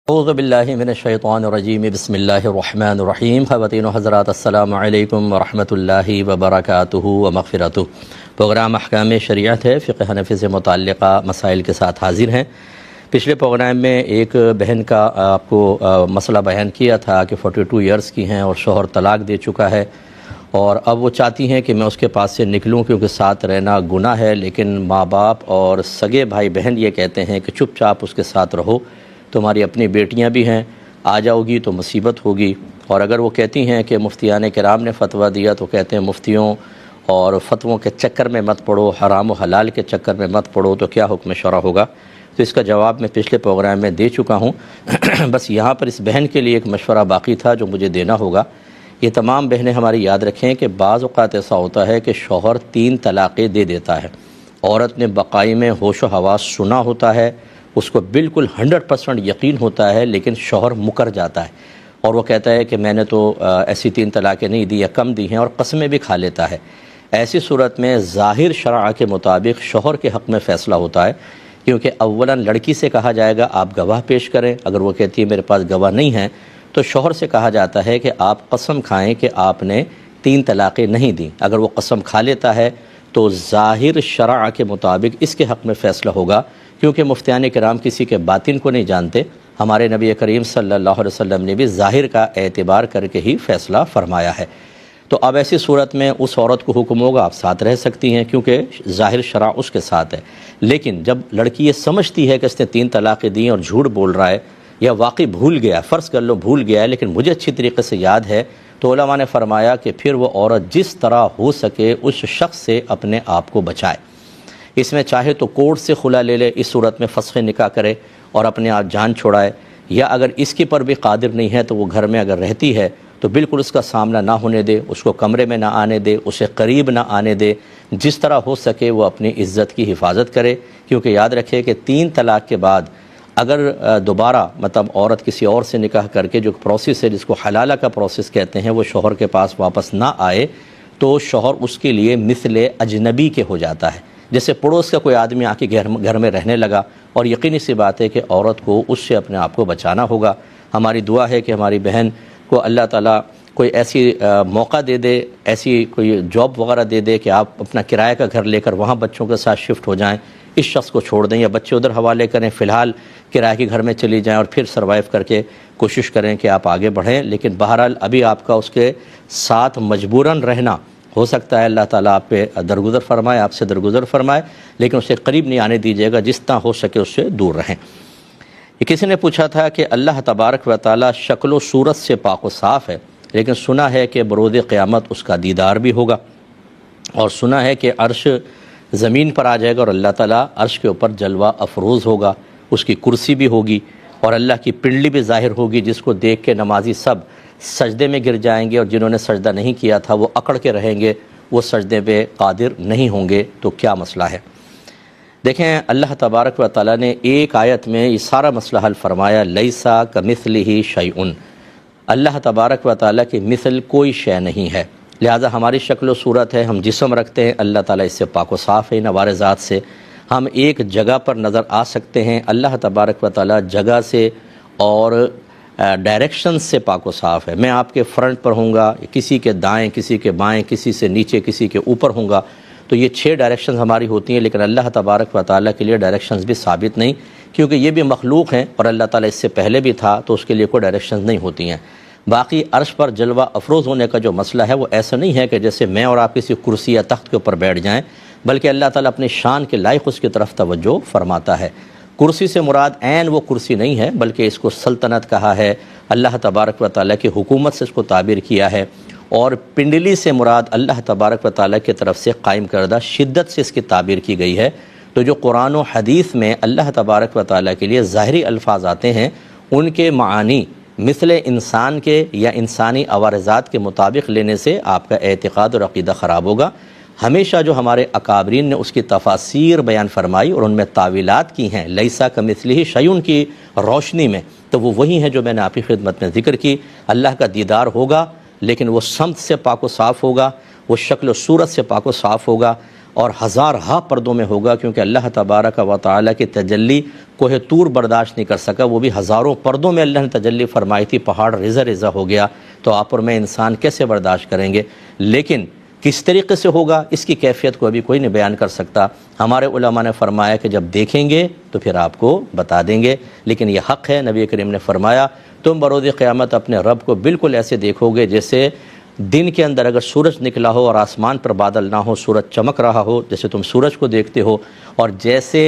اعوذ باللہ من الشیطان الرجیم بسم اللہ الرحمن الرحیم خواتین و حضرات السلام علیکم ورحمۃ اللہ وبرکاتہ و مغفرتہ۔ پروگرام احکام شریعت ہے، فقہ حنفی سے متعلقہ مسائل کے ساتھ حاضر ہیں۔ پچھلے پروگرام میں ایک بہن کا آپ کو مسئلہ بیان کیا تھا کہ 42 ایئرس کی ہیں اور شوہر طلاق دے چکا ہے، اور اب وہ چاہتی ہیں کہ میں اس کے پاس سے نکلوں کیونکہ ساتھ رہنا گناہ ہے، لیکن ماں باپ اور سگے بھائی بہن یہ کہتے ہیں کہ چپ چاپ اس کے ساتھ رہو، تمہاری اپنی بیٹیاں بھی ہیں، آ جاؤ گی تو مصیبت ہوگی۔ اور اگر وہ کہتی ہیں کہ مفتیان کرام نے فتویٰ دیا تو کہتے ہیں مفتیوں اور فتووں کے چکر میں مت پڑو، حرام و حلال کے چکر میں مت پڑو، تو کیا حکم شرع ہوگا؟ تو اس کا جواب میں پچھلے پروگرام میں دے چکا ہوں۔ بس یہاں پر اس بہن کے لیے ایک مشورہ باقی تھا جو مجھے دینا ہوگا۔ یہ تمام بہنیں ہماری یاد رکھیں کہ بعض اوقات ایسا ہوتا ہے کہ شوہر 3 طلاقیں دے دیتا ہے، عورت نے بقائی میں ہوش و حواس سنا ہوتا ہے، اس کو بالکل 100% یقین ہوتا ہے، لیکن شوہر مکر جاتا ہے اور وہ کہتا ہے کہ میں نے تو ایسی 3 طلاقیں نہیں دی یا کم دی ہیں، اور قسمیں بھی کھا لیتا ہے۔ ایسی صورت میں ظاہر شرع کے مطابق شوہر کے حق میں فیصلہ ہوتا ہے، کیونکہ اولاً لڑکی سے کہا جائے گا آپ گواہ پیش کریں، اگر وہ کہتی ہے میرے پاس گواہ نہیں ہیں تو شوہر سے کہا جاتا ہے کہ آپ قسم کھائیں کہ آپ نے 3 طلاقیں نہیں دیں۔ اگر وہ قسم کھا لیتا ہے تو ظاہر شرع کے مطابق اس کے حق میں فیصلہ ہوگا، کیونکہ مفتیان کرام کسی کے باطن کو نہیں جانتے۔ ہمارے نبی کریم صلی اللہ علیہ وسلم نے بھی ظاہر کا اعتبار کر کے ہی فیصلہ فرمایا ہے۔ تو اب ایسی صورت میں اس عورت کو حکم ہوگا آپ ساتھ رہ سکتی ہیں، کیونکہ ظاہر شرع اس کے ساتھ ہے۔ لیکن جب لڑکی یہ سمجھتی ہے کہ اس نے 3 طلاقیں دیں اور جھوٹ بول رہا ہے یا واقعی بھول گیا، فرض کر لو بھول گیا ہے لیکن مجھے اچھی طریقے سے یاد ہے، تو علماء نے فرمایا کہ پھر وہ عورت جس طرح ہو سکے اس شخص سے اپنے آپ کو بچائے۔ اس میں چاہے تو کورٹ سے خلا لے لے، اس صورت میں فسخ نکاح کرے اور اپنے آپ جان چھوڑائے، یا اگر اس کے پر بھی قادر نہیں ہے تو وہ گھر میں اگر رہتی ہے تو بالکل اس کا سامنا نہ ہونے دے، اس کو کمرے میں نہ آنے دے، اسے قریب نہ آنے دے، جس طرح ہو سکے وہ اپنی عزت کی حفاظت کرے۔ کیونکہ یاد رکھے کہ 3 طلاق کے بعد اگر دوبارہ عورت کسی اور سے نکاح کر کے جو پروسیس ہے جس کو حلالہ کا پروسیس کہتے ہیں وہ شوہر کے پاس واپس نہ آئے تو شوہر اس کے لیے مثل اجنبی کے ہو جاتا ہے، جیسے پڑوس کا کوئی آدمی آ کے گھر میں رہنے لگا، اور یقینی سی بات ہے کہ عورت کو اس سے اپنے آپ کو بچانا ہوگا۔ ہماری دعا ہے کہ ہماری بہن کو اللہ تعالیٰ کوئی ایسی موقع دے دے، ایسی کوئی جاب وغیرہ دے دے کہ آپ اپنا کرایہ کا گھر لے کر وہاں بچوں کے ساتھ شفٹ ہو جائیں، اس شخص کو چھوڑ دیں یا بچے ادھر حوالے کریں، فی الحال کرایہ کے گھر میں چلی جائیں اور پھر سروائیو کر کے کوشش کریں کہ آپ آگے بڑھیں۔ لیکن بہرحال ابھی آپ کا اس کے ساتھ مجبوراً رہنا ہو سکتا ہے اللہ تعالیٰ آپ پہ درگزر فرمائے، آپ سے درگزر فرمائے، لیکن اسے قریب نہیں آنے دیجیے گا، جس طرح ہو سکے اس سے دور رہیں۔ کسی نے پوچھا تھا کہ اللہ تبارک و تعالیٰ شکل و صورت سے پاک و صاف ہے، لیکن سنا ہے کہ بروز قیامت اس کا دیدار بھی ہوگا، اور سنا ہے کہ عرش زمین پر آ جائے گا اور اللہ تعالیٰ عرش کے اوپر جلوہ افروز ہوگا، اس کی کرسی بھی ہوگی اور اللہ کی پنڈلی بھی ظاہر ہوگی، جس کو دیکھ کے نمازی سب سجدے میں گر جائیں گے، اور جنہوں نے سجدہ نہیں کیا تھا وہ اکڑ کے رہیں گے، وہ سجدے پہ قادر نہیں ہوں گے۔ تو کیا مسئلہ ہے؟ دیکھیں، اللہ تبارک و تعالیٰ نے ایک آیت میں یہ سارا مسئلہ حل فرمایا، لیسا کمثلہ شیء، اللہ تبارک و تعالیٰ کی مثل کوئی شے نہیں ہے، لہٰذا ہماری شکل و صورت ہے، ہم جسم رکھتے ہیں، اللہ تعالیٰ اس سے پاک و صاف ہے، نوار ذات سے۔ ہم ایک جگہ پر نظر آ سکتے ہیں، اللہ تبارک و تعالیٰ جگہ سے اور ڈائریکشن سے پاک و صاف ہے۔ میں آپ کے فرنٹ پر ہوں گا، کسی کے دائیں، کسی کے بائیں، کسی سے نیچے، کسی کے اوپر ہوں گا، تو یہ 6 ڈائریکشنز ہماری ہوتی ہیں، لیکن اللہ تبارک و تعالیٰ کے لیے ڈائریکشنز بھی ثابت نہیں، کیونکہ یہ بھی مخلوق ہیں اور اللہ تعالیٰ اس سے پہلے بھی تھا، تو اس کے لیے کوئی ڈائریکشنز نہیں ہوتی ہیں۔ باقی عرش پر جلوہ افروز ہونے کا جو مسئلہ ہے وہ ایسا نہیں ہے کہ جیسے میں اور آپ کسی کرسی یا تخت کے اوپر بیٹھ جائیں، بلکہ اللہ تعالیٰ اپنی شان کے لائق اس کی طرف توجہ فرماتا ہے۔ کرسی سے مراد عین وہ کرسی نہیں ہے، بلکہ اس کو سلطنت کہا ہے، اللہ تبارک و تعالیٰ کی حکومت سے اس کو تعبیر کیا ہے، اور پنڈلی سے مراد اللہ تبارک و تعالیٰ کی طرف سے قائم کردہ شدت سے اس کی تعبیر کی گئی ہے۔ تو جو قرآن و حدیث میں اللہ تبارک و تعالیٰ کے لیے ظاہری الفاظ آتے ہیں، ان کے معانی مثل انسان کے یا انسانی عوارضات کے مطابق لینے سے آپ کا اعتقاد اور عقیدہ خراب ہوگا۔ ہمیشہ جو ہمارے اکابرین نے اس کی تفاسیر بیان فرمائی اور ان میں تعویلات کی ہیں، لیسا کمثلہ شیء کی روشنی میں، تو وہ وہی ہیں جو میں نے آپ کی خدمت میں ذکر کی۔ اللہ کا دیدار ہوگا، لیکن وہ سمت سے پاک و صاف ہوگا، وہ شکل و صورت سے پاک و صاف ہوگا، اور ہزارہا پردوں میں ہوگا، کیونکہ اللہ تبارک و تعالیٰ کی تجلی کوہ طور برداشت نہیں کر سکا، وہ بھی ہزاروں پردوں میں اللہ نے تجلی فرمائی تھی، پہاڑ ریزہ ریزہ ہو گیا، تو آپ اور میں انسان کیسے برداشت کریں گے؟ لیکن کس طریقے سے ہوگا اس کی کیفیت کو ابھی کوئی نہیں بیان کر سکتا۔ ہمارے علماء نے فرمایا کہ جب دیکھیں گے تو پھر آپ کو بتا دیں گے، لیکن یہ حق ہے، نبی کریم نے فرمایا تم بروز قیامت اپنے رب کو بالکل ایسے دیکھو گے جیسے دن کے اندر اگر سورج نکلا ہو اور آسمان پر بادل نہ ہو، سورج چمک رہا ہو جیسے تم سورج کو دیکھتے ہو، اور جیسے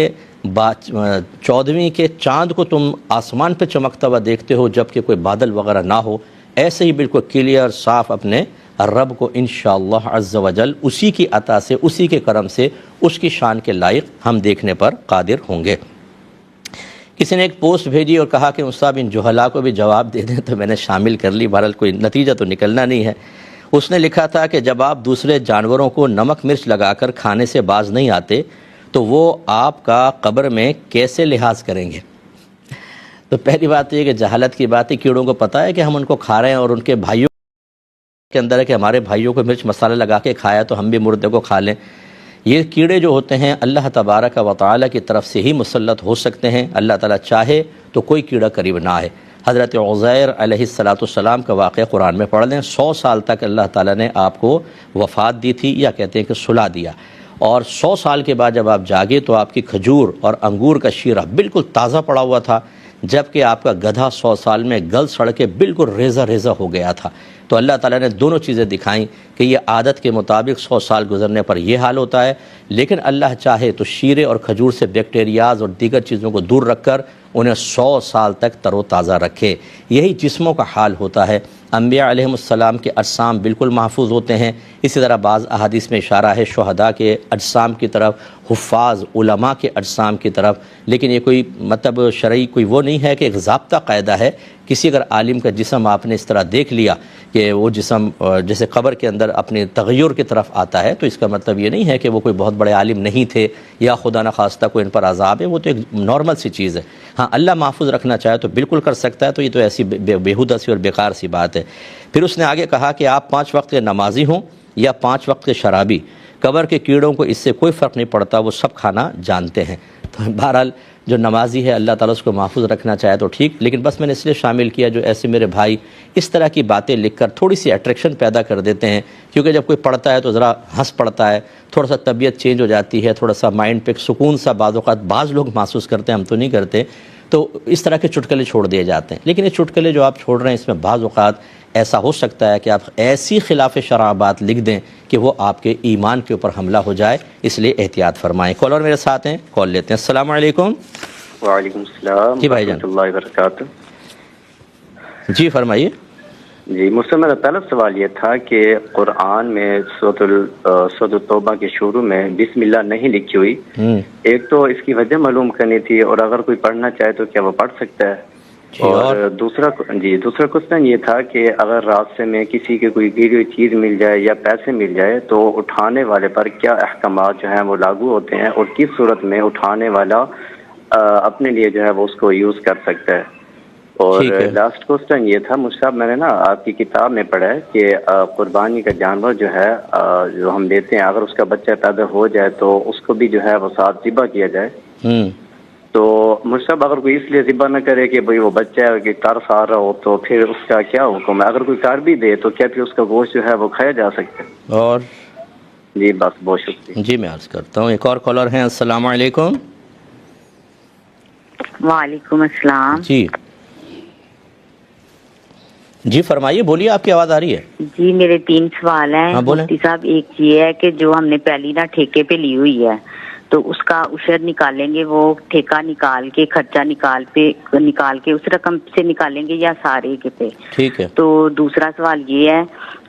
14ویں کے چاند کو تم آسمان پہ چمکتا ہوا دیکھتے ہو جبکہ کوئی بادل وغیرہ نہ ہو، ایسے ہی بالکل کلیئر صاف اپنے رب کو انشاءاللہ عز و جل اسی کی عطا سے، اسی کے کرم سے، اس کی شان کے لائق ہم دیکھنے پر قادر ہوں گے۔ کسی نے ایک پوسٹ بھیجی اور کہا کہ مصعب ان جہلاء کو بھی جواب دے دیں، تو میں نے شامل کر لی، بہرحال کوئی نتیجہ تو نکلنا نہیں ہے۔ اس نے لکھا تھا کہ جب آپ دوسرے جانوروں کو نمک مرچ لگا کر کھانے سے باز نہیں آتے تو وہ آپ کا قبر میں کیسے لحاظ کریں گے؟ تو پہلی بات یہ کہ جہالت کی بات ہے، کیڑوں کو پتہ ہے کہ ہم ان کو کھا رہے ہیں، اور ان کے بھائیوں کے اندر ہے کہ ہمارے بھائیوں کو مرچ مسالہ لگا کے کھایا تو ہم بھی مردے کو کھا لیں۔ یہ کیڑے جو ہوتے ہیں اللہ تبارک و تعالیٰ کی طرف سے ہی مسلط ہو سکتے ہیں، اللہ تعالیٰ چاہے تو کوئی کیڑا قریب نہ آئے۔ حضرت عزیر علیہ السلام کا واقعہ قرآن میں پڑھ لیں، 100 سال تک اللہ تعالیٰ نے آپ کو وفات دی تھی، یا کہتے ہیں کہ سلا دیا، اور 100 سال کے بعد جب آپ جاگے تو آپ کی کھجور اور انگور کا شیرہ بالکل تازہ پڑا ہوا تھا، جبکہ آپ کا گدھا 100 سال میں گل سڑ کے بالکل ریزہ ریزہ ہو گیا تھا۔ تو اللہ تعالیٰ نے دونوں چیزیں دکھائیں کہ یہ عادت کے مطابق 100 سال گزرنے پر یہ حال ہوتا ہے، لیکن اللہ چاہے تو شیرے اور کھجور سے بیکٹیریاز اور دیگر چیزوں کو دور رکھ کر انہیں 100 سال تک تر و تازہ رکھے۔ یہی جسموں کا حال ہوتا ہے۔ انبیاء علیہ السلام کے اجسام بالکل محفوظ ہوتے ہیں، اسی طرح بعض احادیث میں اشارہ ہے شہداء کے اجسام کی طرف، حفاظ علماء کے اجسام کی طرف، لیکن یہ کوئی مطلب شرعی کوئی وہ نہیں ہے کہ ایک ضابطہ قاعدہ ہے۔ کسی اگر عالم کا جسم آپ نے اس طرح دیکھ لیا کہ وہ جسم جیسے قبر کے اندر اپنے تغیر کی طرف آتا ہے، تو اس کا مطلب یہ نہیں ہے کہ وہ کوئی بہت بڑے عالم نہیں تھے یا خدا نخواستہ کوئی ان پر عذاب ہے، وہ تو ایک نارمل سی چیز ہے۔ ہاں اللہ محفوظ رکھنا چاہے تو بالکل کر سکتا ہے، تو یہ تو ایسی بیہودہ سی اور بیکار سی بات ہے۔ پھر اس نے آگے کہا کہ آپ 5 وقت کے نمازی ہوں یا 5 وقت کے شرابی، قبر کے کیڑوں کو اس سے کوئی فرق نہیں پڑتا، وہ سب کھانا جانتے ہیں۔ تو بہرحال جو نمازی ہے اللہ تعالیٰ اس کو محفوظ رکھنا چاہے تو ٹھیک، لیکن بس میں نے اس لیے شامل کیا جو ایسے میرے بھائی اس طرح کی باتیں لکھ کر تھوڑی سی اٹریکشن پیدا کر دیتے ہیں، کیونکہ جب کوئی پڑھتا ہے تو ذرا ہنس پڑتا ہے، تھوڑا سا طبیعت چینج ہو جاتی ہے، تھوڑا سا مائنڈ پہ سکون سا بعض اوقات بعض لوگ محسوس کرتے ہیں، ہم تو نہیں کرتے، تو اس طرح کے چٹکلے چھوڑ دیے جاتے ہیں۔ لیکن یہ چٹکلے جو آپ چھوڑ رہے ہیں اس میں بعض اوقات ایسا ہو سکتا ہے کہ آپ ایسی خلاف شرع بات لکھ دیں کہ وہ آپ کے ایمان کے اوپر حملہ ہو جائے، اس لیے احتیاط فرمائیں۔ کالر میرے ساتھ ہیں، کال لیتے ہیں۔ السلام علیکم۔ وعلیکم السلام جی بھائی جان، ورحمۃ اللہ وبرکاتہ۔ جی فرمائیے۔ جی مجھ سے میرا پہلا سوال یہ تھا کہ قرآن میں سورۃ التوبہ کے شروع میں بسم اللہ نہیں لکھی ہوئی، ایک تو اس کی وجہ معلوم کرنی تھی، اور اگر کوئی پڑھنا چاہے تو کیا وہ پڑھ سکتا ہے؟ اور دوسرا کوشچن یہ تھا کہ اگر راستے میں کسی کے کوئی گری ہوئی چیز مل جائے یا پیسے مل جائے تو اٹھانے والے پر کیا احکامات جو ہیں وہ لاگو ہوتے ہیں، اور کس صورت میں اٹھانے والا اپنے لیے جو ہے وہ اس کو یوز کر سکتا ہے؟ اور لاسٹ کوسچن یہ تھا مجھ صاحب، میں نے نا آپ کی کتاب میں پڑھا ہے کہ قربانی کا جانور جو ہے جو ہم دیتے ہیں، اگر اس کا بچہ پیدا ہو جائے تو اس کو بھی جو ہے وہ ساتھ ذبح کیا جائے۔ تو مجھ صاحب اگر کوئی اس لیے ذبح نہ کرے کہ بھئی وہ بچہ ہے کہ ترس آ رہا ہو، تو پھر اس کا کیا حکم ہے؟ اگر کوئی کر بھی دے تو کیا پھر اس کا گوشت جو ہے وہ کھایا جا سکتا ہے؟ اور جی بس بہت شکریہ۔ جی میں عرض کرتا ہوں، ایک اور کالر ہیں۔ السلام علیکم۔ وعلیکم السلام۔ جی فرمائیے، بولیے، آپ کی آواز آ رہی ہے۔ جی میرے 3 سوال ہیں مفتی صاحب۔ ایک یہ ہے کہ جو ہم نے پہلی نا ٹھیکے پہ لی ہوئی ہے تو اس کا عشر نکالیں گے، وہ ٹھیکہ نکال کے خرچہ نکال کے اس رقم سے نکالیں گے یا سارے کے پہ؟ ٹھیک ہے۔ تو دوسرا سوال یہ ہے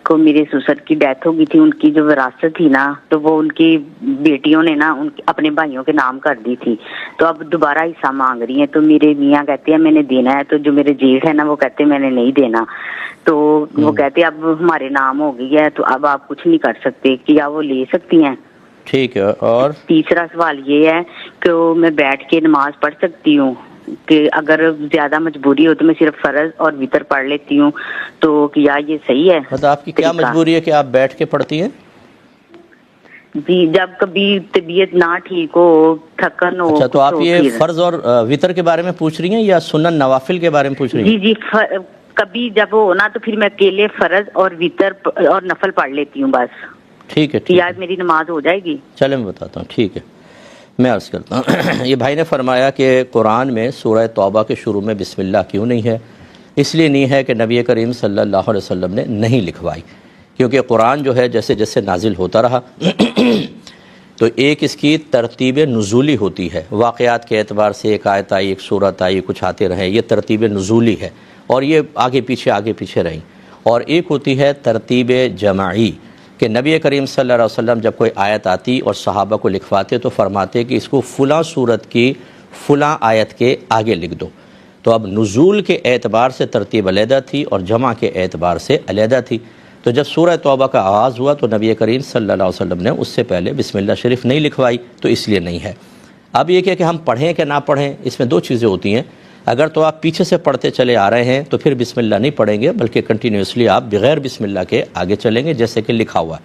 کہ میرے سسر کی ڈیتھ ہو گئی تھی، ان کی جو وراثت تھی نا تو وہ ان کی بیٹیوں نے نا اپنے بھائیوں کے نام کر دی تھی، تو اب دوبارہ حصہ مانگ رہی ہیں، تو میرے میاں کہتے ہیں میں نے دینا ہے، تو جو میرے جیٹھ ہے نا وہ کہتے ہیں میں نے نہیں دینا، تو وہ کہتے ہیں اب ہمارے نام ہو گئی ہے تو اب آپ کچھ نہیں کر سکتے، کیا وہ لے سکتی ہیں؟ ٹھیک ہے۔ اور تیسرا سوال یہ ہے کہ میں بیٹھ کے نماز پڑھ سکتی ہوں کہ اگر زیادہ مجبوری ہو تو میں صرف فرض اور وتر پڑھ لیتی ہوں، تو کیا یہ صحیح ہے؟ مطلب آپ کی کیا مجبوری ہے کہ آپ بیٹھ کے پڑھتی ہیں؟ جی جب کبھی طبیعت نہ ٹھیک ہو، تھکن ہو. اچھا، تو آپ کچھ ہو یہ پھر. فرض اور وطر کے بارے میں پوچھ رہی ہیں یا سنن نوافل کے بارے میں پوچھ رہی ہیں؟ جی کبھی جب ہو نا تو پھر میں اکیلے فرض اور وطر اور نفل پڑھ لیتی ہوں بس. ٹھیک ہے، یا میری نماز ہو جائے گی؟ چلے میں بتاتا ہوں. ٹھیک ہے، میں عرض کرتا ہوں. یہ بھائی نے فرمایا کہ قرآن میں سورہ توبہ کے شروع میں بسم اللہ کیوں نہیں ہے؟ اس لیے نہیں ہے کہ نبی کریم صلی اللہ علیہ وسلم نے نہیں لکھوائی، کیونکہ قرآن جو ہے جیسے جیسے نازل ہوتا رہا تو ایک اس کی ترتیب نزولی ہوتی ہے. واقعات کے اعتبار سے ایک آیت آئی، ایک سورت آئی، کچھ آتے رہیں، یہ ترتیب نزولی ہے اور یہ آگے پیچھے رہیں. اور ایک ہوتی ہے ترتیب جماعی کہ نبی کریم صلی اللہ علیہ وسلم جب کوئی آیت آتی اور صحابہ کو لکھواتے تو فرماتے کہ اس کو فلاں سورت کی فلاں آیت کے آگے لکھ دو. تو اب نزول کے اعتبار سے ترتیب علیحدہ تھی اور جمع کے اعتبار سے علیحدہ تھی. تو جب سورہ توبہ کا آغاز ہوا تو نبی کریم صلی اللہ علیہ وسلم نے اس سے پہلے بسم اللہ شریف نہیں لکھوائی، تو اس لیے نہیں ہے. اب یہ کہ ہم پڑھیں کہ نہ پڑھیں، اس میں دو چیزیں ہوتی ہیں. اگر تو آپ پیچھے سے پڑھتے چلے آ رہے ہیں تو پھر بسم اللہ نہیں پڑھیں گے، بلکہ کنٹینیوسلی آپ بغیر بسم اللہ کے آگے چلیں گے جیسے کہ لکھا ہوا ہے.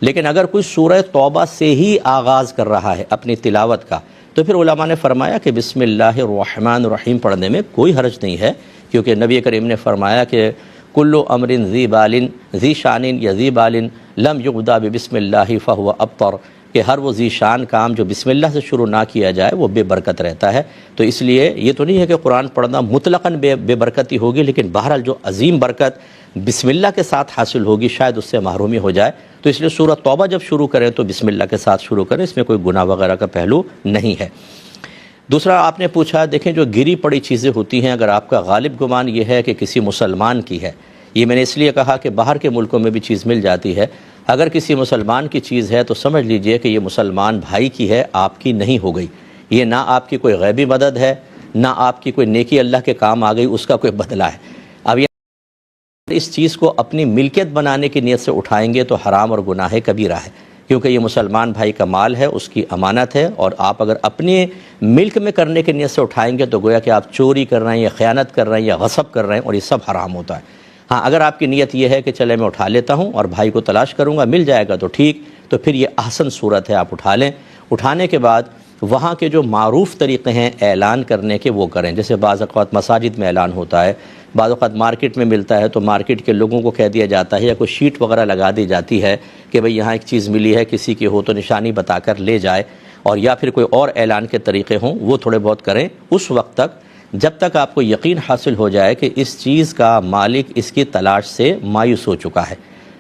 لیکن اگر کوئی سورہ توبہ سے ہی آغاز کر رہا ہے اپنی تلاوت کا تو پھر علماء نے فرمایا کہ بسم اللہ الرحمن الرحیم پڑھنے میں کوئی حرج نہیں ہے، کیونکہ نبی کریم نے فرمایا کہ کل امر ذی بال ذی شان یا ذی بال لم یبدا بسم اللہ فہو ابتر، کہ ہر وہ ذی شان کام جو بسم اللہ سے شروع نہ کیا جائے وہ بے برکت رہتا ہے. تو اس لیے یہ تو نہیں ہے کہ قرآن پڑھنا مطلقاً بے برکتی ہوگی، لیکن بہرحال جو عظیم برکت بسم اللہ کے ساتھ حاصل ہوگی شاید اس سے محرومی ہو جائے. تو اس لیے سورۃ توبہ جب شروع کریں تو بسم اللہ کے ساتھ شروع کریں، اس میں کوئی گناہ وغیرہ کا پہلو نہیں ہے. دوسرا آپ نے پوچھا، دیکھیں جو گری پڑی چیزیں ہوتی ہیں، اگر آپ کا غالب گمان یہ ہے کہ کسی مسلمان کی ہے، یہ میں نے اس لیے کہا کہ باہر کے ملکوں میں بھی چیز مل جاتی ہے، اگر کسی مسلمان کی چیز ہے تو سمجھ لیجئے کہ یہ مسلمان بھائی کی ہے، آپ کی نہیں ہو گئی. یہ نہ آپ کی کوئی غیبی مدد ہے، نہ آپ کی کوئی نیکی اللہ کے کام آ گئی، اس کا کوئی بدلہ ہے. اب یہ اس چیز کو اپنی ملکیت بنانے کی نیت سے اٹھائیں گے تو حرام اور گناہ کبیرہ ہے، کیونکہ یہ مسلمان بھائی کا مال ہے، اس کی امانت ہے، اور آپ اگر اپنے ملک میں کرنے کی نیت سے اٹھائیں گے تو گویا کہ آپ چوری کر رہے ہیں یا خیانت کر رہے ہیں یا غصب کر رہے ہیں، اور یہ سب حرام ہوتا ہے. ہاں اگر آپ کی نیت یہ ہے کہ چلے میں اٹھا لیتا ہوں اور بھائی کو تلاش کروں گا، مل جائے گا تو ٹھیک، تو پھر یہ احسن صورت ہے، آپ اٹھا لیں. اٹھانے کے بعد وہاں کے جو معروف طریقے ہیں اعلان کرنے کے وہ کریں. جیسے بعض اوقات مساجد میں اعلان ہوتا ہے، بعض اوقات مارکیٹ میں ملتا ہے تو مارکیٹ کے لوگوں کو کہہ دیا جاتا ہے یا کوئی شیٹ وغیرہ لگا دی جاتی ہے کہ بھئی یہاں ایک چیز ملی ہے، کسی کی ہو تو نشانی بتا کر لے جائے، اور یا پھر کوئی اور اعلان کے طریقے ہوں وہ تھوڑے بہت کریں. اس وقت تک جب تک آپ کو یقین حاصل ہو جائے کہ اس چیز کا مالک اس کی تلاش سے مایوس ہو چکا ہے،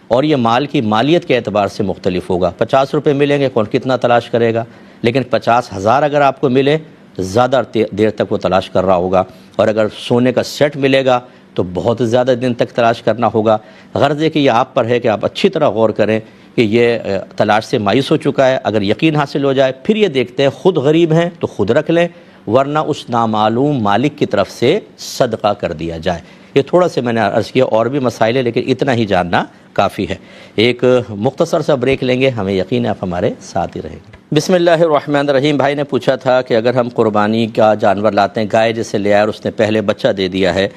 اور یہ مال کی مالیت کے اعتبار سے مختلف ہوگا. 50 روپے ملیں گے، کون کتنا تلاش کرے گا، لیکن 50,000 اگر آپ کو ملے زیادہ دیر تک وہ تلاش کر رہا ہوگا، اور اگر سونے کا سیٹ ملے گا تو بہت زیادہ دن تک تلاش کرنا ہوگا. غرض ہے کہ یہ آپ پر ہے کہ آپ اچھی طرح غور کریں کہ یہ تلاش سے مایوس ہو چکا ہے. اگر یقین حاصل ہو جائے پھر یہ دیکھتے ہیں خود غریب ہیں تو خود رکھ لیں، ورنہ اس نامعلوم مالک کی طرف سے صدقہ کر دیا جائے. یہ تھوڑا سے میں نے عرض کیا، اور بھی مسائل ہے لیکن اتنا ہی جاننا کافی ہے. ایک مختصر سا بریک لیں گے، ہمیں یقین ہے آپ ہمارے ساتھ ہی رہیں گے. بسم اللہ الرحمن الرحیم. بھائی نے پوچھا تھا کہ اگر ہم قربانی کا جانور لاتے ہیں، گائے جیسے لے آئے اور اس نے پہلے بچہ دے دیا ہے،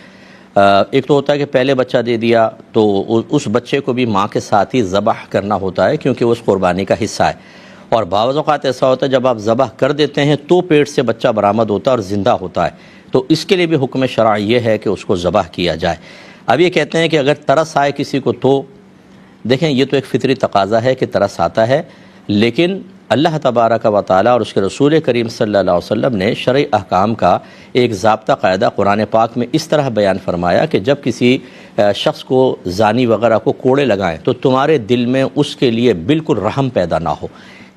ایک تو ہوتا ہے کہ پہلے بچہ دے دیا تو اس بچے کو بھی ماں کے ساتھ ہی ذبح کرنا ہوتا ہے کیونکہ وہ اس قربانی کا حصہ ہے. اور بعض اوقات ایسا ہوتا ہے جب آپ ذبح کر دیتے ہیں تو پیٹ سے بچہ برآمد ہوتا ہے اور زندہ ہوتا ہے، تو اس کے لیے بھی حکم شرعی یہ ہے کہ اس کو ذبح کیا جائے. اب یہ کہتے ہیں کہ اگر ترس آئے کسی کو تو دیکھیں یہ تو ایک فطری تقاضا ہے کہ ترس آتا ہے، لیکن اللہ تبارک و تعالیٰ اور اس کے رسول کریم صلی اللہ علیہ وسلم نے شرعی احکام کا ایک ضابطہ قاعدہ قرآن پاک میں اس طرح بیان فرمایا کہ جب کسی شخص کو زانی وغیرہ کو کوڑے لگائیں تو تمہارے دل میں اس کے لیے بالکل رحم پیدا نہ ہو.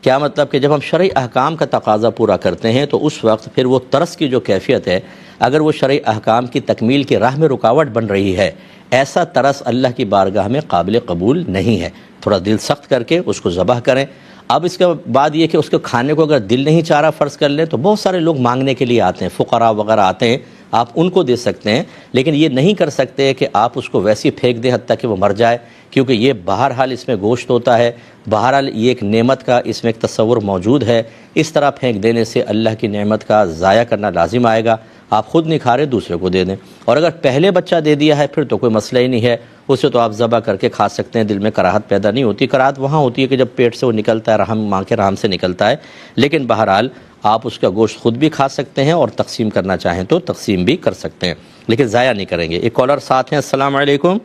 کیا مطلب کہ جب ہم شرعی احکام کا تقاضا پورا کرتے ہیں تو اس وقت پھر وہ ترس کی جو کیفیت ہے، اگر وہ شرعی احکام کی تکمیل کی راہ میں رکاوٹ بن رہی ہے، ایسا ترس اللہ کی بارگاہ میں قابل قبول نہیں ہے. تھوڑا دل سخت کر کے اس کو ذبح کریں. اب اس کے بعد یہ کہ اس کو کھانے کو اگر دل نہیں چاہ رہا فرض کر لیں تو بہت سارے لوگ مانگنے کے لیے آتے ہیں، فقراء وغیرہ آتے ہیں، آپ ان کو دے سکتے ہیں، لیکن یہ نہیں کر سکتے کہ آپ اس کو ویسے ہی پھینک دیں حتیٰ کہ وہ مر جائے، کیونکہ یہ بہرحال اس میں گوشت ہوتا ہے، بہرحال یہ ایک نعمت کا اس میں ایک تصور موجود ہے. اس طرح پھینک دینے سے اللہ کی نعمت کا ضائع کرنا لازم آئے گا. آپ خود نہیں کھا رہے دوسرے کو دے دیں. اور اگر پہلے بچہ دے دیا ہے پھر تو کوئی مسئلہ ہی نہیں ہے, اسے تو آپ ذبح کر کے کھا سکتے ہیں, دل میں کراہت پیدا نہیں ہوتی. کراہت وہاں ہوتی ہے کہ جب پیٹ سے وہ نکلتا ہے, رحم ماں کے رحم سے نکلتا ہے. لیکن بہرحال آپ اس کا گوشت خود بھی کھا سکتے ہیں اور تقسیم کرنا چاہیں تو تقسیم بھی کر سکتے ہیں, لیکن ضائع نہیں کریں گے. ایک کالر ساتھ ہیں. السلام علیکم.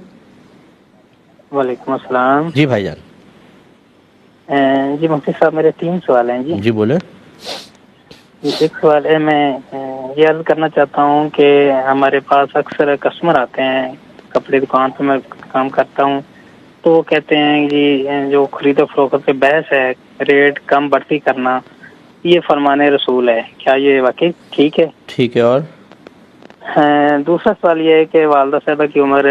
وعلیکم السلام. جی بھائی جان. جی مفتی صاحب میرے 3 سوال ہیں. جی بولے. ایک سوال ہے, میں یہ عرض کرنا چاہتا ہوں کہ ہمارے پاس اکثر کسٹمر آتے ہیں, کپڑے دکان پہ میں کام کرتا ہوں, تو وہ کہتے ہیں جی جو خرید و فروخت پہ بحث ہے, ریٹ کم بڑھتی کرنا, یہ فرمان رسول ہے, کیا یہ واقعی ٹھیک ہے؟ ٹھیک ہے. اور دوسرا سوال یہ ہے کہ والدہ صاحبہ کی عمر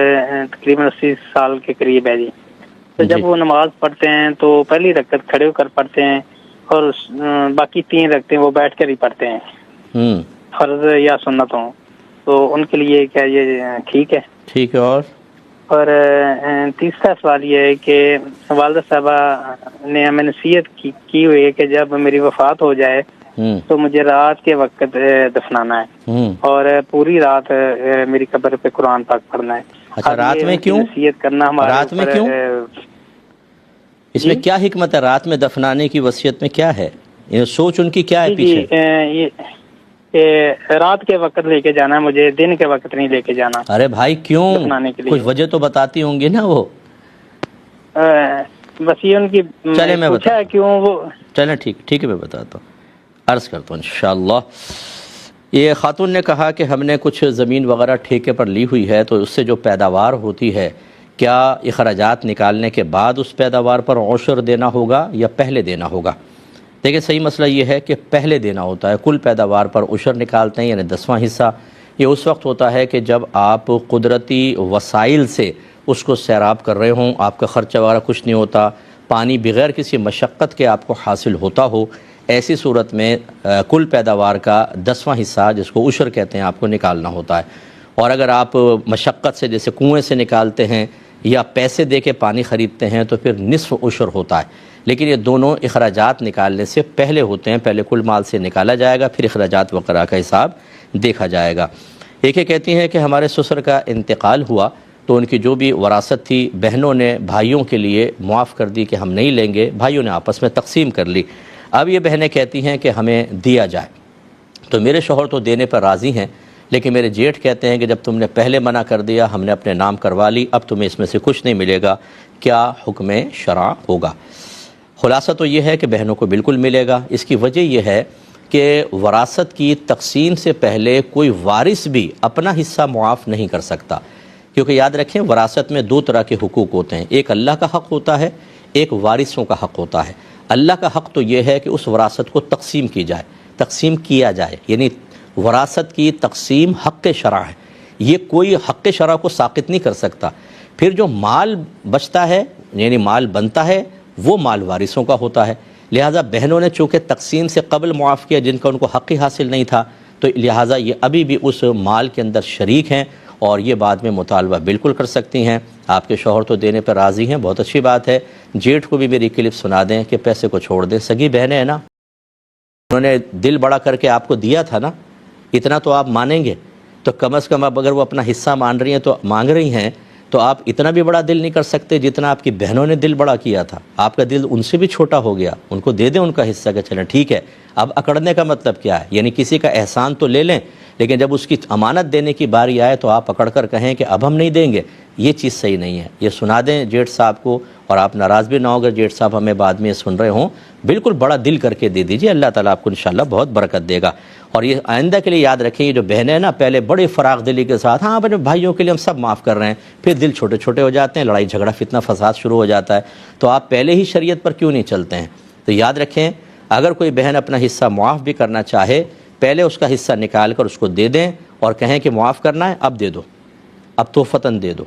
تقریباً 80 سال کے قریب ہے جی, تو جب وہ نماز پڑھتے ہیں تو پہلی رکعت کھڑے ہو کر پڑھتے ہیں اور باقی 3 رکعتیں وہ بیٹھ کر ہی پڑھتے ہیں, فرض یا سنت ہوں, تو ان کے لیے کیا یہ ٹھیک ہے؟ ٹھیک ہے. اور تیسرا سوال یہ ہے کہ والدہ صاحبہ نے ہمیں نصیحت کی ہوئی ہے کہ جب میری وفات ہو جائے تو مجھے رات کے وقت دفنانا ہے اور پوری رات میری قبر پہ قرآن پاک پڑھنا ہے. اچھا, رات میں کیوں؟ نصیحت کرنا ہمارے رات میں کیوں؟ اس میں کیا حکمت ہے؟ رات میں دفنانے کی وصیت میں کیا ہے؟ یہ سوچ ان کی کیا ہے پیچھے؟ رات کے وقت لے کے جانا ہے مجھے, دن کے وقت نہیں لے کے جانا. ارے بھائی کیوں؟ کچھ وجہ تو بتاتی ہوں گی نا وہ. بس یہ ان کی چلے میں پوچھا کیوں وہ. چلیں ٹھیک ہے, میں بتاتا ہوں, عرض کرتا ہوں انشاءاللہ. یہ خاتون نے کہا کہ ہم نے کچھ زمین وغیرہ ٹھیکے پر لی ہوئی ہے, تو اس سے جو پیداوار ہوتی ہے کیا اخراجات نکالنے کے بعد اس پیداوار پر عشر دینا ہوگا یا پہلے دینا ہوگا؟ دیکھیں صحیح مسئلہ یہ ہے کہ پہلے دینا ہوتا ہے. کل پیداوار پر عشر نکالتے ہیں, یعنی 10واں حصہ. یہ اس وقت ہوتا ہے کہ جب آپ قدرتی وسائل سے اس کو سیراب کر رہے ہوں, آپ کا خرچہ وغیرہ کچھ نہیں ہوتا, پانی بغیر کسی مشقت کے آپ کو حاصل ہوتا ہو. ایسی صورت میں کل پیداوار کا 10واں حصہ جس کو عشر کہتے ہیں آپ کو نکالنا ہوتا ہے. اور اگر آپ مشقت سے جیسے کنویں سے نکالتے ہیں یا پیسے دے کے پانی خریدتے ہیں تو پھر نصف عشر ہوتا ہے. لیکن یہ دونوں اخراجات نکالنے سے پہلے ہوتے ہیں, پہلے کل مال سے نکالا جائے گا, پھر اخراجات وغیرہ کا حساب دیکھا جائے گا. ایک کہتی ہیں کہ ہمارے سسر کا انتقال ہوا تو ان کی جو بھی وراثت تھی بہنوں نے بھائیوں کے لیے معاف کر دی کہ ہم نہیں لیں گے, بھائیوں نے آپس میں تقسیم کر لی. اب یہ بہنیں کہتی ہیں کہ ہمیں دیا جائے, تو میرے شوہر تو دینے پر راضی ہیں, لیکن میرے جیٹھ کہتے ہیں کہ جب تم نے پہلے منع کر دیا, ہم نے اپنے نام کروا لی, اب تمہیں اس میں سے کچھ نہیں ملے گا, کیا حکم شرع ہوگا؟ خلاصہ تو یہ ہے کہ بہنوں کو بالکل ملے گا. اس کی وجہ یہ ہے کہ وراثت کی تقسیم سے پہلے کوئی وارث بھی اپنا حصہ معاف نہیں کر سکتا, کیونکہ یاد رکھیں وراثت میں 2 طرح کے حقوق ہوتے ہیں, ایک اللہ کا حق ہوتا ہے, ایک وارثوں کا حق ہوتا ہے. اللہ کا حق تو یہ ہے کہ اس وراثت کو تقسیم کی جائے, تقسیم کیا جائے, یعنی وراثت کی تقسیم حق شرع ہے, یہ کوئی حق شرع کو ساقط نہیں کر سکتا. پھر جو مال بچتا ہے یعنی مال بنتا ہے وہ مال وارثوں کا ہوتا ہے. لہٰذا بہنوں نے چونکہ تقسیم سے قبل معاف کیا جن کا ان کو حق ہی حاصل نہیں تھا, تو لہٰذا یہ ابھی بھی اس مال کے اندر شریک ہیں اور یہ بعد میں مطالبہ بالکل کر سکتی ہیں. آپ کے شوہر تو دینے پر راضی ہیں, بہت اچھی بات ہے. جیٹھ کو بھی میری کلپ سنا دیں کہ پیسے کو چھوڑ دیں, سگی بہنیں ہیں نا, انہوں نے دل بڑا کر کے آپ کو دیا تھا نا, اتنا تو آپ مانیں گے. تو کم از کم اب اگر وہ اپنا حصہ مان رہی ہیں تو مانگ رہی ہیں, تو آپ اتنا بھی بڑا دل نہیں کر سکتے جتنا آپ کی بہنوں نے دل بڑا کیا تھا. آپ کا دل ان سے بھی چھوٹا ہو گیا, ان کو دے دیں ان کا حصہ کہ چلیں ٹھیک ہے. اب اکڑنے کا مطلب کیا ہے؟ یعنی کسی کا احسان تو لے لیں, لیکن جب اس کی امانت دینے کی باری آئے تو آپ پکڑ کر کہیں کہ اب ہم نہیں دیں گے, یہ چیز صحیح نہیں ہے. یہ سنا دیں جیٹھ صاحب کو, اور آپ ناراض بھی نہ ہو اگر جیٹھ صاحب ہمیں بعد میں یہ سن رہے ہوں, بالکل بڑا دل کر کے دے دیجیے, اللہ تعالیٰ آپ کو انشاءاللہ بہت برکت دے گا. اور یہ آئندہ کے لیے یاد رکھیں, یہ جو بہنیں ہیں نا پہلے بڑے فراغ دلی کے ساتھ ہاں اپنے بھائیوں کے لیے ہم سب معاف کر رہے ہیں, پھر دل چھوٹے چھوٹے ہو جاتے ہیں, لڑائی جھگڑا فتنہ فساد شروع ہو جاتا ہے. تو آپ پہلے ہی شریعت پر کیوں نہیں چلتے ہیں؟ تو یاد رکھیں اگر کوئی بہن اپنا حصہ معاف بھی کرنا چاہے, پہلے اس کا حصہ نکال کر اس کو دے دیں اور کہیں کہ معاف کرنا ہے اب دے دو, اب تحفتاً دے دو.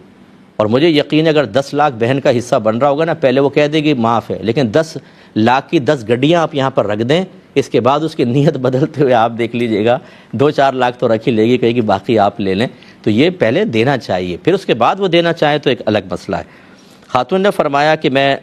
اور مجھے یقین ہے اگر 10 لاکھ بہن کا حصہ بن رہا ہوگا نا, پہلے وہ کہہ دے گی معاف ہے, لیکن 10 لاکھ کی 10 گڈیاں آپ یہاں پر رکھ دیں, اس کے بعد اس کی نیت بدلتے ہوئے آپ دیکھ لیجئے گا 2-4 لاکھ تو رکھ ہی لے گی, کہے گی باقی آپ لے لیں. تو یہ پہلے دینا چاہیے, پھر اس کے بعد وہ دینا چاہیں تو ایک الگ مسئلہ ہے. خاتون نے فرمایا کہ میں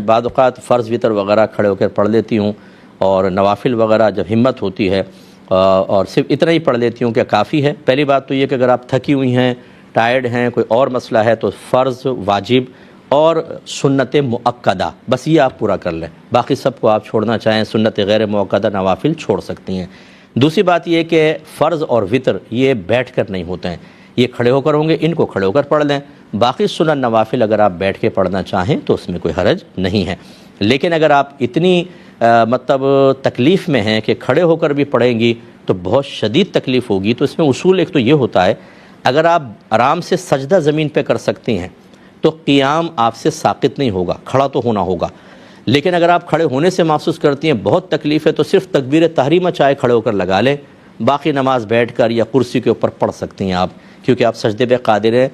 بعض اوقات فرض وتر وغیرہ کھڑے ہو کر پڑھ لیتی ہوں, اور نوافل وغیرہ جب ہمت ہوتی ہے اور صرف اتنا ہی پڑھ لیتی ہوں کیا کافی ہے؟ پہلی بات تو یہ کہ اگر آپ تھکی ہوئی ہیں، ٹائرڈ ہیں، کوئی اور مسئلہ ہے تو فرض، واجب اور سنت مؤکدہ بس یہ آپ پورا کر لیں، باقی سب کو آپ چھوڑنا چاہیں سنت غیر مؤکدہ نوافل چھوڑ سکتی ہیں۔ دوسری بات یہ کہ فرض اور وتر یہ بیٹھ کر نہیں ہوتے ہیں، یہ کھڑے ہو کر ہوں گے، ان کو کھڑے ہو کر پڑھ لیں۔ باقی سنن نوافل اگر آپ بیٹھ کے پڑھنا چاہیں تو اس میں کوئی حرج نہیں ہے، لیکن اگر آپ اتنی مطلب تکلیف میں ہیں کہ کھڑے ہو کر بھی پڑھیں گی تو بہت شدید تکلیف ہوگی، تو اس میں اصول ایک تو یہ ہوتا ہے اگر آپ آرام سے سجدہ زمین پہ کر سکتی ہیں تو قیام آپ سے ساقط نہیں ہوگا، کھڑا تو ہونا ہوگا۔ لیکن اگر آپ کھڑے ہونے سے محسوس کرتی ہیں بہت تکلیف ہے تو صرف تکبیر تحریمہ چاہے کھڑے ہو کر لگا لیں، باقی نماز بیٹھ کر یا کرسی کے اوپر پڑھ سکتی ہیں آپ، کیونکہ آپ سجدے پہ قادر ہیں،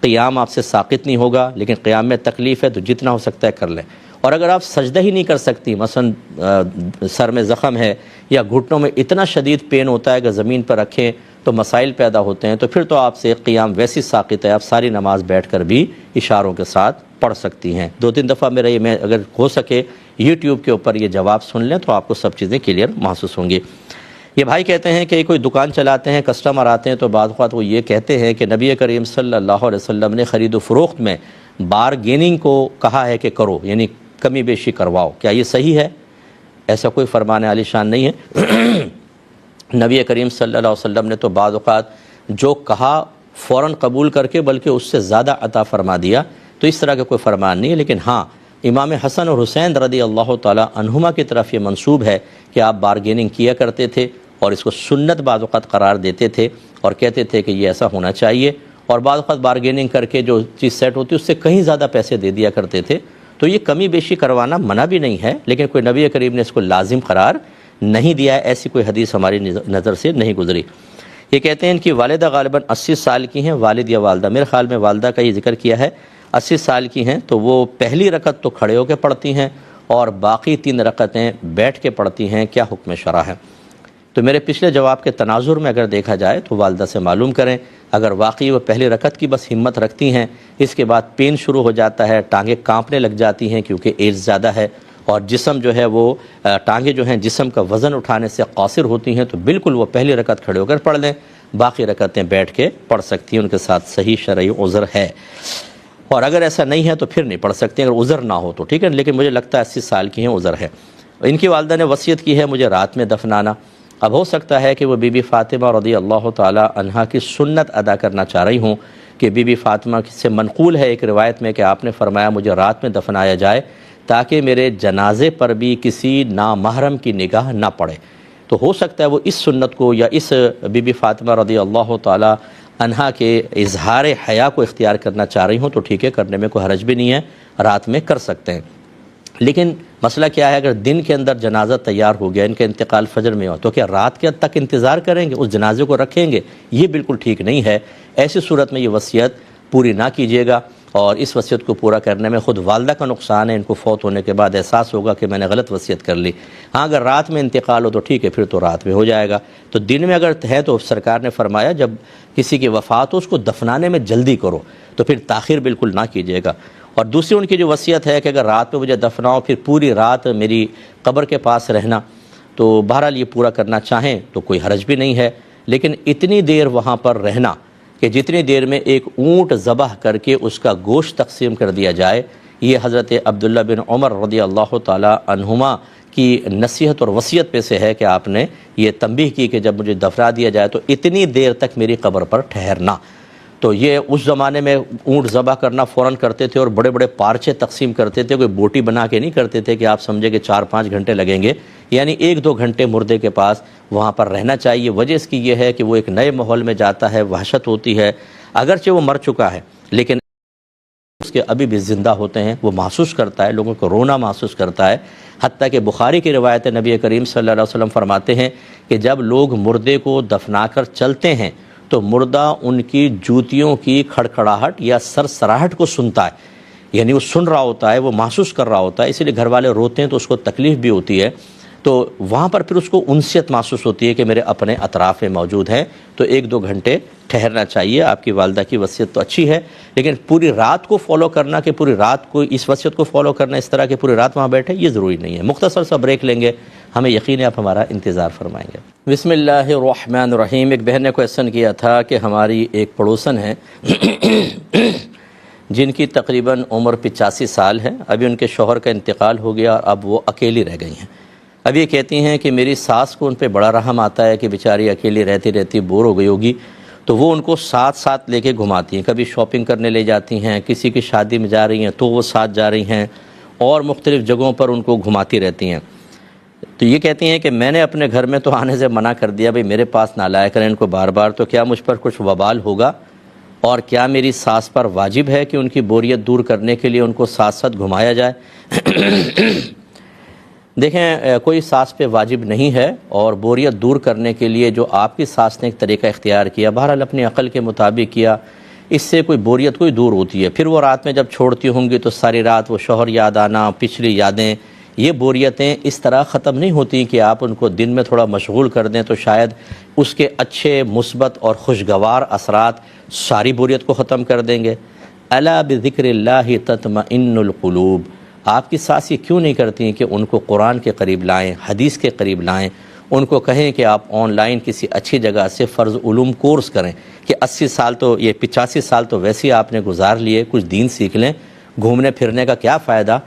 قیام آپ سے ساقط نہیں ہوگا، لیکن قیام میں تکلیف ہے تو جتنا ہو سکتا ہے کر لیں۔ اور اگر آپ سجدہ ہی نہیں کر سکتی، مثلا سر میں زخم ہے یا گھٹنوں میں اتنا شدید پین ہوتا ہے کہ زمین پر رکھیں تو مسائل پیدا ہوتے ہیں، تو پھر تو آپ سے قیام ویسی ساقط ہے، آپ ساری نماز بیٹھ کر بھی اشاروں کے ساتھ پڑھ سکتی ہیں۔ 2-3 دفعہ میرا یہ میں اگر ہو سکے یوٹیوب کے اوپر یہ جواب سن لیں تو آپ کو سب چیزیں کلیئر محسوس ہوں گی۔ یہ بھائی کہتے ہیں کہ کوئی دکان چلاتے ہیں، کسٹمر آتے ہیں تو بعض اوقات وہ یہ کہتے ہیں کہ نبی کریم صلی اللہ علیہ وسلم نے خرید و فروخت میں بارگیننگ کو کہا ہے کہ کرو، یعنی کمی بیشی کرواؤ، کیا یہ صحیح ہے؟ ایسا کوئی فرمان عالی شان نہیں ہے۔ نبی کریم صلی اللہ علیہ وسلم نے تو بعض اوقات جو کہا فوراً قبول کر کے بلکہ اس سے زیادہ عطا فرما دیا، تو اس طرح کا کوئی فرمان نہیں ہے۔ لیکن ہاں، امام حسن اور حسین رضی اللہ تعالی عنہما کی طرف یہ منسوب ہے کہ آپ بارگیننگ کیا کرتے تھے اور اس کو سنت بعض اوقات قرار دیتے تھے اور کہتے تھے کہ یہ ایسا ہونا چاہیے، اور بعض اوقات بارگیننگ کر کے جو چیز سیٹ ہوتی ہے اس سے کہیں زیادہ پیسے دے دیا کرتے تھے۔ تو یہ کمی بیشی کروانا منع بھی نہیں ہے، لیکن کوئی نبی کریم نے اس کو لازم قرار نہیں دیا ہے، ایسی کوئی حدیث ہماری نظر سے نہیں گزری۔ یہ کہتے ہیں ان کی والدہ غالباً 80 سال کی ہیں، والد یا والدہ، میرے خیال میں والدہ کا یہ ذکر کیا ہے، 80 سال کی ہیں، تو وہ پہلی رکعت تو کھڑے ہو کے پڑھتی ہیں اور باقی 3 رکعتیں بیٹھ کے پڑھتی ہیں، کیا حکم شرع ہے؟ تو میرے پچھلے جواب کے تناظر میں اگر دیکھا جائے تو والدہ سے معلوم کریں، اگر واقعی وہ پہلی رکعت کی بس ہمت رکھتی ہیں، اس کے بعد پین شروع ہو جاتا ہے، ٹانگیں کانپنے لگ جاتی ہیں کیونکہ ایج زیادہ ہے اور جسم جو ہے وہ ٹانگیں جو ہیں جسم کا وزن اٹھانے سے قاصر ہوتی ہیں، تو بالکل وہ پہلی رکعت کھڑے ہو کر پڑھ لیں، باقی رکعتیں بیٹھ کے پڑھ سکتی ہیں، ان کے ساتھ صحیح شرعی عذر ہے۔ اور اگر ایسا نہیں ہے تو پھر نہیں پڑھ سکتے، اگر عذر نہ ہو تو ٹھیک ہے، لیکن مجھے لگتا ہے 80 سال کی ہیں، عذر ہے۔ ان کی والدہ نے وصیت کی ہے مجھے رات میں دفنانا۔ اب ہو سکتا ہے کہ وہ بی بی فاطمہ رضی اللہ تعالی عنہا کی سنت ادا کرنا چاہ رہی ہوں، کہ بی بی فاطمہ سے منقول ہے ایک روایت میں کہ آپ نے فرمایا مجھے رات میں دفنایا جائے تاکہ میرے جنازے پر بھی کسی نامحرم کی نگاہ نہ پڑے۔ تو ہو سکتا ہے وہ اس سنت کو یا اس بی بی فاطمہ رضی اللہ تعالی عنہا کے اظہار حیا کو اختیار کرنا چاہ رہی ہوں، تو ٹھیک ہے، کرنے میں کوئی حرج بھی نہیں ہے، رات میں کر سکتے ہیں۔ لیکن مسئلہ کیا ہے، اگر دن کے اندر جنازہ تیار ہو گیا، ان کا انتقال فجر میں ہو، تو کیا رات کے تک انتظار کریں گے، اس جنازے کو رکھیں گے؟ یہ بالکل ٹھیک نہیں ہے۔ ایسی صورت میں یہ وصیت پوری نہ کیجیے گا، اور اس وصیت کو پورا کرنے میں خود والدہ کا نقصان ہے، ان کو فوت ہونے کے بعد احساس ہوگا کہ میں نے غلط وصیت کر لی۔ ہاں، اگر رات میں انتقال ہو تو ٹھیک ہے، پھر تو رات میں ہو جائے گا۔ تو دن میں اگر ہے تو سرکار نے فرمایا جب کسی کی وفات ہو اس کو دفنانے میں جلدی کرو، تو پھر تاخیر بالکل نہ کیجیے گا۔ اور دوسری ان کی جو وصیت ہے کہ اگر رات میں مجھے دفناؤ پھر پوری رات میری قبر کے پاس رہنا، تو بہرحال یہ پورا کرنا چاہیں تو کوئی حرج بھی نہیں ہے، لیکن اتنی دیر وہاں پر رہنا کہ جتنی دیر میں ایک اونٹ ذبح کر کے اس کا گوشت تقسیم کر دیا جائے، یہ حضرت عبداللہ بن عمر رضی اللہ تعالی عنہما کی نصیحت اور وصیت پہ سے ہے کہ آپ نے یہ تنبیہ کی کہ جب مجھے دفنا دیا جائے تو اتنی دیر تک میری قبر پر ٹھہرنا۔ تو یہ اس زمانے میں اونٹ ذبح کرنا فوراً کرتے تھے اور بڑے بڑے پارچے تقسیم کرتے تھے، کوئی بوٹی بنا کے نہیں کرتے تھے کہ آپ سمجھے کہ 4-5 گھنٹے لگیں گے، یعنی 1-2 گھنٹے مردے کے پاس وہاں پر رہنا چاہیے۔ وجہ اس کی یہ ہے کہ وہ ایک نئے ماحول میں جاتا ہے، وحشت ہوتی ہے، اگرچہ وہ مر چکا ہے لیکن اس کے ابھی بھی زندہ ہوتے ہیں، وہ محسوس کرتا ہے، لوگوں کو رونا محسوس کرتا ہے۔ حتیٰ کہ بخاری کی روایت نبی کریم صلی اللہ علیہ وسلم فرماتے ہیں کہ جب لوگ مردے کو دفنا کر چلتے ہیں تو مردہ ان کی جوتیوں کی کھڑکھڑاہٹ یا سرسراہٹ کو سنتا ہے، یعنی وہ سن رہا ہوتا ہے، وہ محسوس کر رہا ہوتا ہے، اسی لیے گھر والے روتے ہیں تو اس کو تکلیف بھی ہوتی ہے، تو وہاں پر پھر اس کو انسیت محسوس ہوتی ہے کہ میرے اپنے اطراف میں موجود ہیں، تو 1-2 گھنٹے ٹھہرنا چاہیے۔ آپ کی والدہ کی وصیت تو اچھی ہے، لیکن پوری رات کو فالو کرنا کہ پوری رات کو اس وصیت کو فالو کرنا اس طرح کہ پوری رات وہاں بیٹھے، یہ ضروری نہیں ہے۔ مختصر سا بریک لیں گے، ہمیں یقین ہے آپ ہمارا انتظار فرمائیں گے۔ بسم اللہ الرحمن الرحیم. ایک بہن نے کویسچن کیا تھا کہ ہماری ایک پڑوسن ہے جن کی تقریباً عمر 85 سال ہے. ابھی ان کے شوہر کا انتقال ہو گیا اور اب وہ اکیلی رہ گئی ہیں. اب یہ کہتی ہیں کہ میری ساس کو ان پہ بڑا رحم آتا ہے کہ بیچاری اکیلی رہتی رہتی بور ہو گئی ہوگی، تو وہ ان کو ساتھ لے کے گھماتی ہیں. کبھی شاپنگ کرنے لے جاتی ہیں، کسی کی شادی میں جا رہی ہیں تو وہ ساتھ جا رہی ہیں، اور مختلف جگہوں پر ان کو گھماتی رہتی ہیں. تو یہ کہتی ہیں کہ میں نے اپنے گھر میں تو آنے سے منع کر دیا، بھئی میرے پاس نہ لایا کریں ان کو بار بار، تو کیا مجھ پر کچھ وبال ہوگا؟ اور کیا میری ساس پر واجب ہے کہ ان کی بوریت دور کرنے کے لیے ان کو ساتھ گھمایا جائے؟ دیکھیں، کوئی ساس پہ واجب نہیں ہے، اور بوریت دور کرنے کے لیے جو آپ کی ساس نے ایک طریقہ اختیار کیا، بہرحال اپنی عقل کے مطابق کیا، اس سے کوئی بوریت کوئی دور ہوتی ہے. پھر وہ رات میں جب چھوڑتی ہوں گی تو ساری رات وہ شوہر یاد آنا، پچھلی یادیں، یہ بوریتیں اس طرح ختم نہیں ہوتی کہ آپ ان کو دن میں تھوڑا مشغول کر دیں تو شاید اس کے اچھے، مثبت اور خوشگوار اثرات ساری بوریت کو ختم کر دیں گے. الا بذکر اللہ تطمئن القلوب. آپ کی ساس یہ کیوں نہیں کرتی کہ ان کو قرآن کے قریب لائیں، حدیث کے قریب لائیں، ان کو کہیں کہ آپ آن لائن کسی اچھی جگہ سے فرض علوم کورس کریں کہ 80 سال تو یہ 85 سال تو ویسے ہی آپ نے گزار لیے، کچھ دین سیکھ لیں. گھومنے پھرنے کا کیا فائدہ؟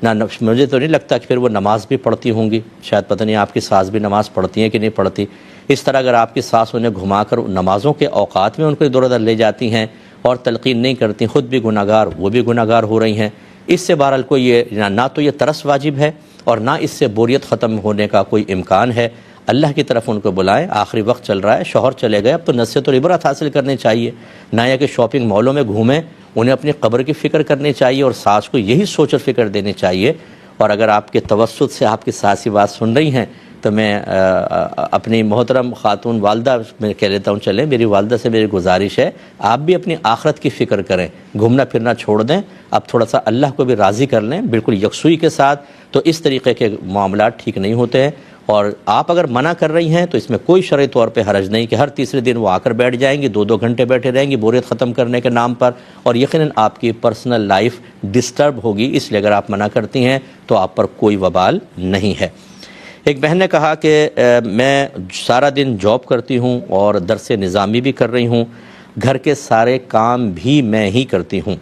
نہ مجھے تو نہیں لگتا کہ پھر وہ نماز بھی پڑھتی ہوں گی، شاید پتہ نہیں آپ کی ساس بھی نماز پڑھتی ہیں کہ نہیں پڑھتی. اس طرح اگر آپ کی ساس انہیں گھما کر نمازوں کے اوقات میں ان کو ادھر ادھر لے جاتی ہیں اور تلقین نہیں کرتی، خود بھی گناہ گار وہ بھی گناہ گار ہو رہی ہیں. اس سے بہرحال کوئی یہ نہ تو یہ ترس واجب ہے اور نہ اس سے بوریت ختم ہونے کا کوئی امکان ہے. اللہ کی طرف ان کو بلائیں، آخری وقت چل رہا ہے، شوہر چلے گئے، اب تو نصیحت اور عبرت حاصل کرنی چاہیے، نہ یہ کہ شاپنگ مالوں میں گھومیں. انہیں اپنی قبر کی فکر کرنی چاہیے اور ساس کو یہی سوچ اور فکر دینی چاہیے. اور اگر آپ کے توسط سے آپ کی ساسی بات سن رہی ہیں تو میں اپنی محترم خاتون والدہ میں کہہ لیتا ہوں، چلیں میری والدہ سے میری گزارش ہے آپ بھی اپنی آخرت کی فکر کریں، گھومنا پھرنا چھوڑ دیں، اب تھوڑا سا اللہ کو بھی راضی کر لیں بالکل یکسوئی کے ساتھ. تو اس طریقے کے معاملات ٹھیک نہیں ہوتے ہیں. اور آپ اگر منع کر رہی ہیں تو اس میں کوئی شرعی طور پہ حرج نہیں کہ ہر تیسرے دن وہ آ کر بیٹھ جائیں گی، 2-2 گھنٹے بیٹھے رہیں گی بوریت ختم کرنے کے نام پر، اور یقیناً آپ کی پرسنل لائف ڈسٹرب ہوگی. اس لیے اگر آپ منع کرتی ہیں تو آپ پر کوئی وبال نہیں ہے. ایک بہن نے کہا کہ میں سارا دن جاب کرتی ہوں اور درس نظامی بھی کر رہی ہوں، گھر کے سارے کام بھی میں ہی کرتی ہوں،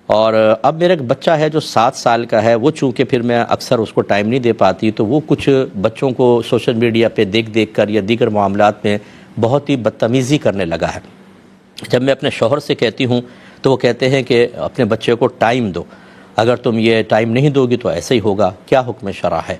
اور اب میرا ایک بچہ ہے جو 7 سال کا ہے، وہ چونکہ پھر میں اکثر اس کو ٹائم نہیں دے پاتی تو وہ کچھ بچوں کو سوشل میڈیا پہ دیکھ کر یا دیگر معاملات میں بہت ہی بدتمیزی کرنے لگا ہے. جب میں اپنے شوہر سے کہتی ہوں تو وہ کہتے ہیں کہ اپنے بچے کو ٹائم دو، اگر تم یہ ٹائم نہیں دو گی تو ایسا ہی ہوگا. کیا حکم شرع ہے؟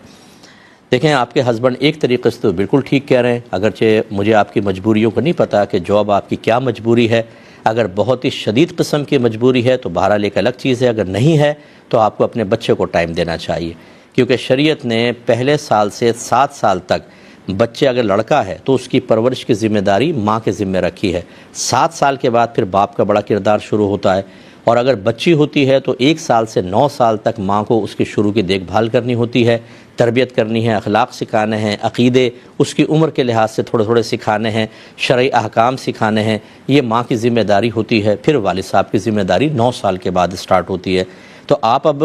دیکھیں، آپ کے ہسبینڈ ایک طریقے سے تو بالکل ٹھیک کہہ رہے ہیں، اگرچہ مجھے آپ کی مجبوریوں کو نہیں پتہ کہ جاب آپ کی کیا مجبوری ہے. اگر بہت ہی شدید قسم کی مجبوری ہے تو بہرحال ایک الگ چیز ہے، اگر نہیں ہے تو آپ کو اپنے بچے کو ٹائم دینا چاہیے، کیونکہ شریعت نے پہلے سال سے 7 سال تک بچے اگر لڑکا ہے تو اس کی پرورش کی ذمہ داری ماں کے ذمہ رکھی ہے. 7 سال کے بعد پھر باپ کا بڑا کردار شروع ہوتا ہے، اور اگر بچی ہوتی ہے تو 1 سال سے 9 سال تک ماں کو اس کی شروع کی دیکھ بھال کرنی ہوتی ہے، تربیت کرنی ہے، اخلاق سکھانے ہیں، عقیدے اس کی عمر کے لحاظ سے تھوڑے سکھانے ہیں، شرعی احکام سکھانے ہیں. یہ ماں کی ذمہ داری ہوتی ہے. پھر والد صاحب کی ذمہ داری 9 سال کے بعد سٹارٹ ہوتی ہے. تو آپ اب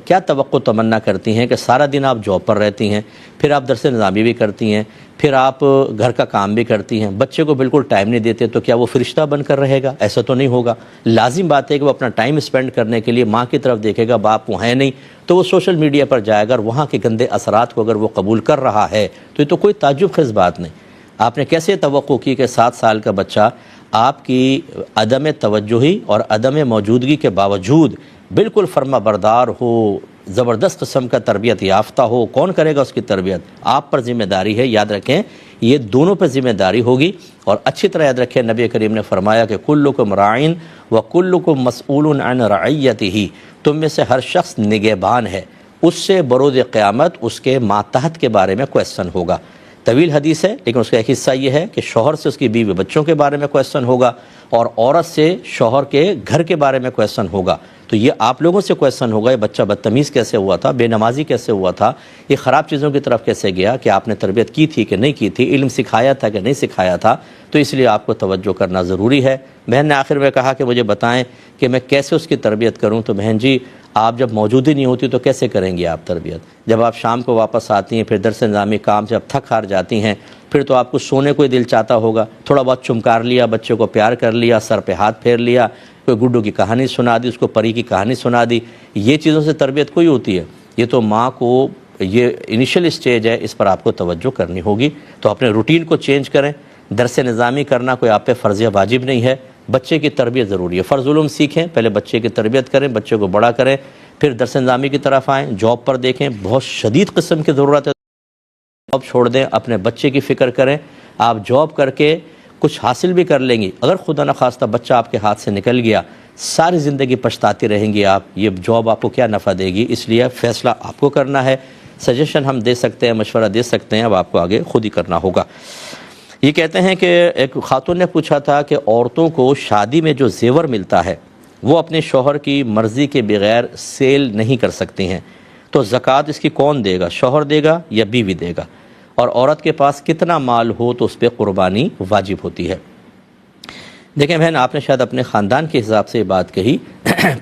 کیا توقع تمنا کرتی ہیں کہ سارا دن آپ جاب پر رہتی ہیں، پھر آپ درس نظامی بھی کرتی ہیں، پھر آپ گھر کا کام بھی کرتی ہیں، بچے کو بالکل ٹائم نہیں دیتے، تو کیا وہ فرشتہ بن کر رہے گا؟ ایسا تو نہیں ہوگا. لازم بات ہے کہ وہ اپنا ٹائم اسپینڈ کرنے کے لیے ماں کی طرف دیکھے گا. باپ وہ ہے نہیں تو وہ سوشل میڈیا پر جائے گا، اور وہاں کے گندے اثرات کو اگر وہ قبول کر رہا ہے تو یہ تو کوئی تعجب خیز بات نہیں. آپ نے کیسے توقع کی کہ 7 سال کا بچہ آپ کی عدم توجہی اور عدم موجودگی کے باوجود بالکل فرما بردار ہو، زبردست قسم کا تربیت یافتہ ہو؟ کون کرے گا اس کی تربیت؟ آپ پر ذمہ داری ہے. یاد رکھیں یہ دونوں پر ذمہ داری ہوگی. اور اچھی طرح یاد رکھیں نبی کریم نے فرمایا کہ کلکم راعٍ وکلکم مسئول عن رعیتہ، تم میں سے ہر شخص نگہبان ہے، اس سے بروز قیامت اس کے ماتحت کے بارے میں کویسچن ہوگا. طویل حدیث ہے لیکن اس کا ایک حصہ یہ ہے کہ شوہر سے اس کی بیوی بچوں کے بارے میں کویسچن ہوگا، اور عورت سے شوہر کے گھر کے بارے میں کویسچن ہوگا. تو یہ آپ لوگوں سے کویشچن ہوگا یہ بچہ بدتمیز کیسے ہوا تھا، بے نمازی کیسے ہوا تھا، یہ خراب چیزوں کی طرف کیسے گیا، کہ آپ نے تربیت کی تھی کہ نہیں کی تھی، علم سکھایا تھا کہ نہیں سکھایا تھا. تو اس لیے آپ کو توجہ کرنا ضروری ہے. بہن نے آخر میں کہا کہ مجھے بتائیں کہ میں کیسے اس کی تربیت کروں. تو بہن جی آپ جب موجود ہی نہیں ہوتی تو کیسے کریں گی آپ تربیت؟ جب آپ شام کو واپس آتی ہیں پھر درس نظامی کام سے اب تھک ہار جاتی ہیں، پھر تو آپ کو سونے کو ہی دل چاہتا ہوگا، تھوڑا بہت چمکار لیا، بچے کو پیار کر لیا، سر پہ ہاتھ پھیر لیا، کوئی گڈو کی کہانی سنا دی، اس کو پری کی کہانی سنا دی. یہ چیزوں سے تربیت کوئی ہوتی ہے؟ یہ تو ماں کو یہ انیشل اسٹیج ہے، اس پر آپ کو توجہ کرنی ہوگی. تو اپنے روٹین کو چینج کریں. درس نظامی کرنا کوئی آپ پہ فرض یا واجب نہیں ہے، بچے کی تربیت ضروری ہے. فرض علوم سیکھیں، پہلے بچے کی تربیت کریں، بچے کو بڑا کریں، پھر درس نظامی کی طرف آئیں. جاب پر دیکھیں، بہت شدید قسم کی ضرورت ہے، جاب چھوڑ دیں، اپنے بچے کی فکر کریں. آپ جاب کر کے کچھ حاصل بھی کر لیں گی، اگر خدا نخواستہ بچہ آپ کے ہاتھ سے نکل گیا ساری زندگی پچھتاتی رہیں گی آپ. یہ جاب آپ کو کیا نفع دے گی؟ اس لیے فیصلہ آپ کو کرنا ہے. سجیشن ہم دے سکتے ہیں، مشورہ دے سکتے ہیں، اب آپ کو آگے خود ہی کرنا ہوگا. یہ کہتے ہیں کہ ایک خاتون نے پوچھا تھا کہ عورتوں کو شادی میں جو زیور ملتا ہے وہ اپنے شوہر کی مرضی کے بغیر سیل نہیں کر سکتی ہیں، تو زکوٰۃ اس کی کون دے گا، شوہر دے گا یا بیوی دے گا؟ اور عورت کے پاس کتنا مال ہو تو اس پہ قربانی واجب ہوتی ہے؟ دیکھیں بہن، آپ نے شاید اپنے خاندان کے حساب سے یہ بات کہی.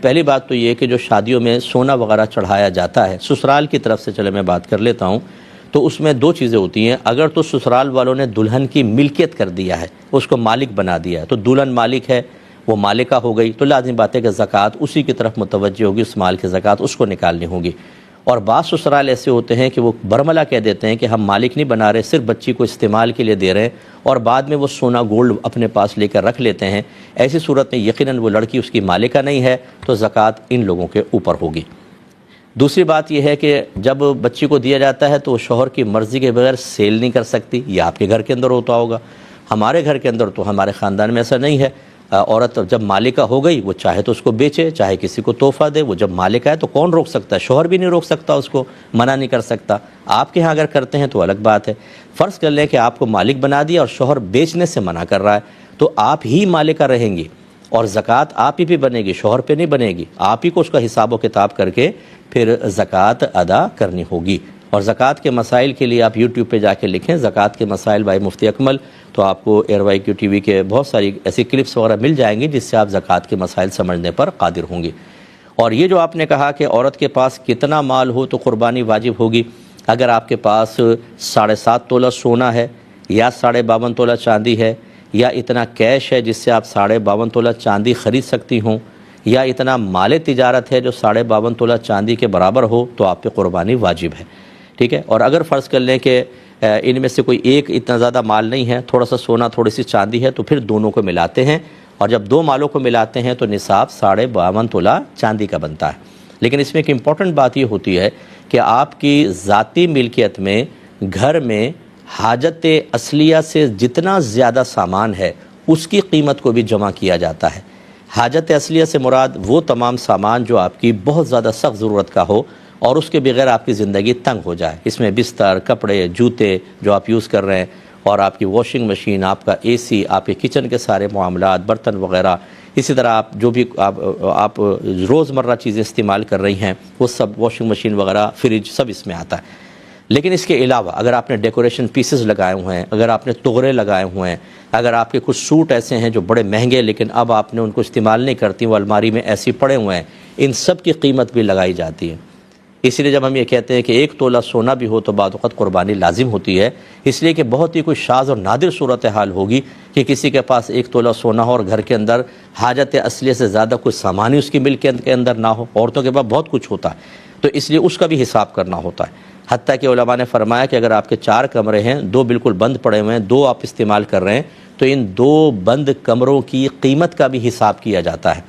پہلی بات تو یہ کہ جو شادیوں میں سونا وغیرہ چڑھایا جاتا ہے، سسرال کی طرف سے چلے میں بات کر لیتا ہوں، تو اس میں دو چیزیں ہوتی ہیں. اگر تو سسرال والوں نے دلہن کی ملکیت کر دیا ہے، اس کو مالک بنا دیا ہے، تو دلہن مالک ہے، وہ مالکہ ہو گئی، تو لازم بات ہے کہ زکوٰۃ اسی کی طرف متوجہ ہوگی، اس مال کی زکوٰۃ اس کو نکالنی ہوگی. اور بعض سسرال ایسے ہوتے ہیں کہ وہ برملا کہہ دیتے ہیں کہ ہم مالک نہیں بنا رہے، صرف بچی کو استعمال کے لیے دے رہے ہیں، اور بعد میں وہ سونا گولڈ اپنے پاس لے کر رکھ لیتے ہیں. ایسی صورت میں یقیناً وہ لڑکی اس کی مالکہ نہیں ہے، تو زکوٰۃ ان لوگوں کے اوپر ہوگی. دوسری بات یہ ہے کہ جب بچی کو دیا جاتا ہے تو وہ شوہر کی مرضی کے بغیر سیل نہیں کر سکتی. یہ آپ کے گھر کے اندر ہوتا ہوگا، ہمارے گھر کے اندر تو ہمارے خاندان میں ایسا نہیں ہے. عورت جب مالکہ ہو گئی وہ چاہے تو اس کو بیچے، چاہے کسی کو تحفہ دے. وہ جب مالکہ ہے تو کون روک سکتا ہے؟ شوہر بھی نہیں روک سکتا، اس کو منع نہیں کر سکتا. آپ کے ہاں اگر کرتے ہیں تو الگ بات ہے. فرض کر لیں کہ آپ کو مالک بنا دیا اور شوہر بیچنے سے منع کر رہا ہے، تو آپ ہی مالکہ رہیں گی اور زکوٰۃ آپ ہی پہ بنے گی، شوہر پہ نہیں بنے گی. آپ ہی کو اس کا حساب و کتاب کر کے پھر زکوٰۃ ادا کرنی ہوگی. اور زکوٰۃ کے مسائل کے لیے آپ یوٹیوب پہ جا کے لکھیں زکوٰۃ کے مسائل بائی مفتی اکمل، تو آپ کو ایئر وائی کیو ٹی وی کے بہت ساری ایسی کلپس وغیرہ مل جائیں گی جس سے آپ زکوٰۃ کے مسائل سمجھنے پر قادر ہوں گے. اور یہ جو آپ نے کہا کہ عورت کے پاس کتنا مال ہو تو قربانی واجب ہوگی، اگر آپ کے پاس 7.5 تولہ سونا ہے یا 52.5 تولہ چاندی ہے، یا اتنا کیش ہے جس سے آپ 52.5 تولہ چاندی خرید سکتی ہوں، یا اتنا مال تجارت ہے جو 52.5 تولہ چاندی کے برابر ہو، تو آپ پہ قربانی واجب ہے. ٹھیک ہے. اور اگر فرض کر لیں کہ ان میں سے کوئی ایک اتنا زیادہ مال نہیں ہے، تھوڑا سا سونا تھوڑی سی چاندی ہے، تو پھر دونوں کو ملاتے ہیں، اور جب دو مالوں کو ملاتے ہیں تو نصاب 52.5 تولہ چاندی کا بنتا ہے. لیکن اس میں ایک امپورٹنٹ بات یہ ہوتی ہے کہ آپ کی ذاتی ملکیت میں گھر میں حاجت اصلیہ سے جتنا زیادہ سامان ہے اس کی قیمت کو بھی جمع کیا جاتا ہے. حاجت اصلیہ سے مراد وہ تمام سامان جو آپ کی بہت زیادہ سخت ضرورت کا ہو اور اس کے بغیر آپ کی زندگی تنگ ہو جائے. اس میں بستر، کپڑے، جوتے جو آپ یوز کر رہے ہیں، اور آپ کی واشنگ مشین، آپ کا اے سی، آپ کے کچن کے سارے معاملات، برتن وغیرہ، اسی طرح آپ جو بھی آپ روزمرہ چیزیں استعمال کر رہی ہیں وہ سب، واشنگ مشین وغیرہ، فریج، سب اس میں آتا ہے. لیکن اس کے علاوہ اگر آپ نے ڈیکوریشن پیسز لگائے ہوئے ہیں، اگر آپ نے تغرے لگائے ہوئے ہیں، اگر آپ کے کچھ سوٹ ایسے ہیں جو بڑے مہنگے لیکن اب آپ نے ان کو استعمال نہیں کرتی، وہ الماری میں ایسی پڑے ہوئے ہیں، ان سب کی قیمت بھی لگائی جاتی ہے. اسی لیے جب ہم یہ کہتے ہیں کہ 1 تولہ سونا بھی ہو تو بعض اوقات قربانی لازم ہوتی ہے، اس لیے کہ بہت ہی کوئی شاذ اور نادر صورتحال ہوگی کہ کسی کے پاس 1 تولہ سونا ہو اور گھر کے اندر حاجت اصلیہ سے زیادہ کوئی سامان ہی اس کی ملکیت کے اندر نہ ہو. عورتوں کے پاس بہت کچھ ہوتا ہے، تو اس لیے اس کا بھی حساب کرنا ہوتا ہے. حتیٰ کہ علماء نے فرمایا کہ اگر آپ کے 4 کمرے ہیں، 2 بالکل بند پڑے ہوئے ہیں، 2 آپ استعمال کر رہے ہیں، تو ان 2 بند کمروں کی قیمت کا بھی حساب کیا جاتا ہے.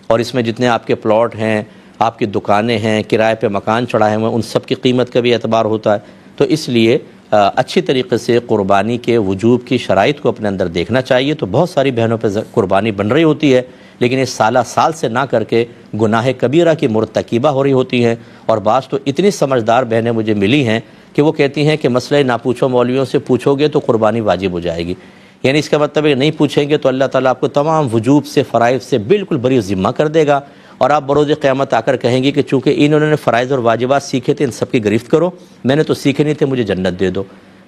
اور اس میں جتنے آپ کے پلاٹ ہیں، آپ کی دکانیں ہیں، کرائے پہ مکان چڑھائے ہوئے ہیں، ان سب کی قیمت کا بھی اعتبار ہوتا ہے. تو اس لیے اچھی طریقے سے قربانی کے وجوب کی شرائط کو اپنے اندر دیکھنا چاہیے. تو بہت ساری بہنوں پہ قربانی بن رہی ہوتی ہے، لیکن یہ سالہ سال سے نہ کر کے گناہ کبیرہ کی مرتکبہ ہو رہی ہوتی ہیں. اور بعض تو اتنی سمجھدار بہنیں مجھے ملی ہیں کہ وہ کہتی ہیں کہ مسئلہ نہ پوچھو، مولویوں سے پوچھو گے تو قربانی واجب ہو جائے گی. یعنی اس کا مطلب ہے نہیں پوچھیں گے تو اللہ تعالیٰ آپ کو تمام وجوب سے، فرائض سے بالکل بری ذمہ کر دے گا، اور آپ بروز قیامت آ کر کہیں گے کہ چونکہ انہوں نے فرائض اور واجبات سیکھے تھے، ان سب کی گرفت کرو، میں نے تو سیکھے نہیں تھے، مجھے جنت دے دو۔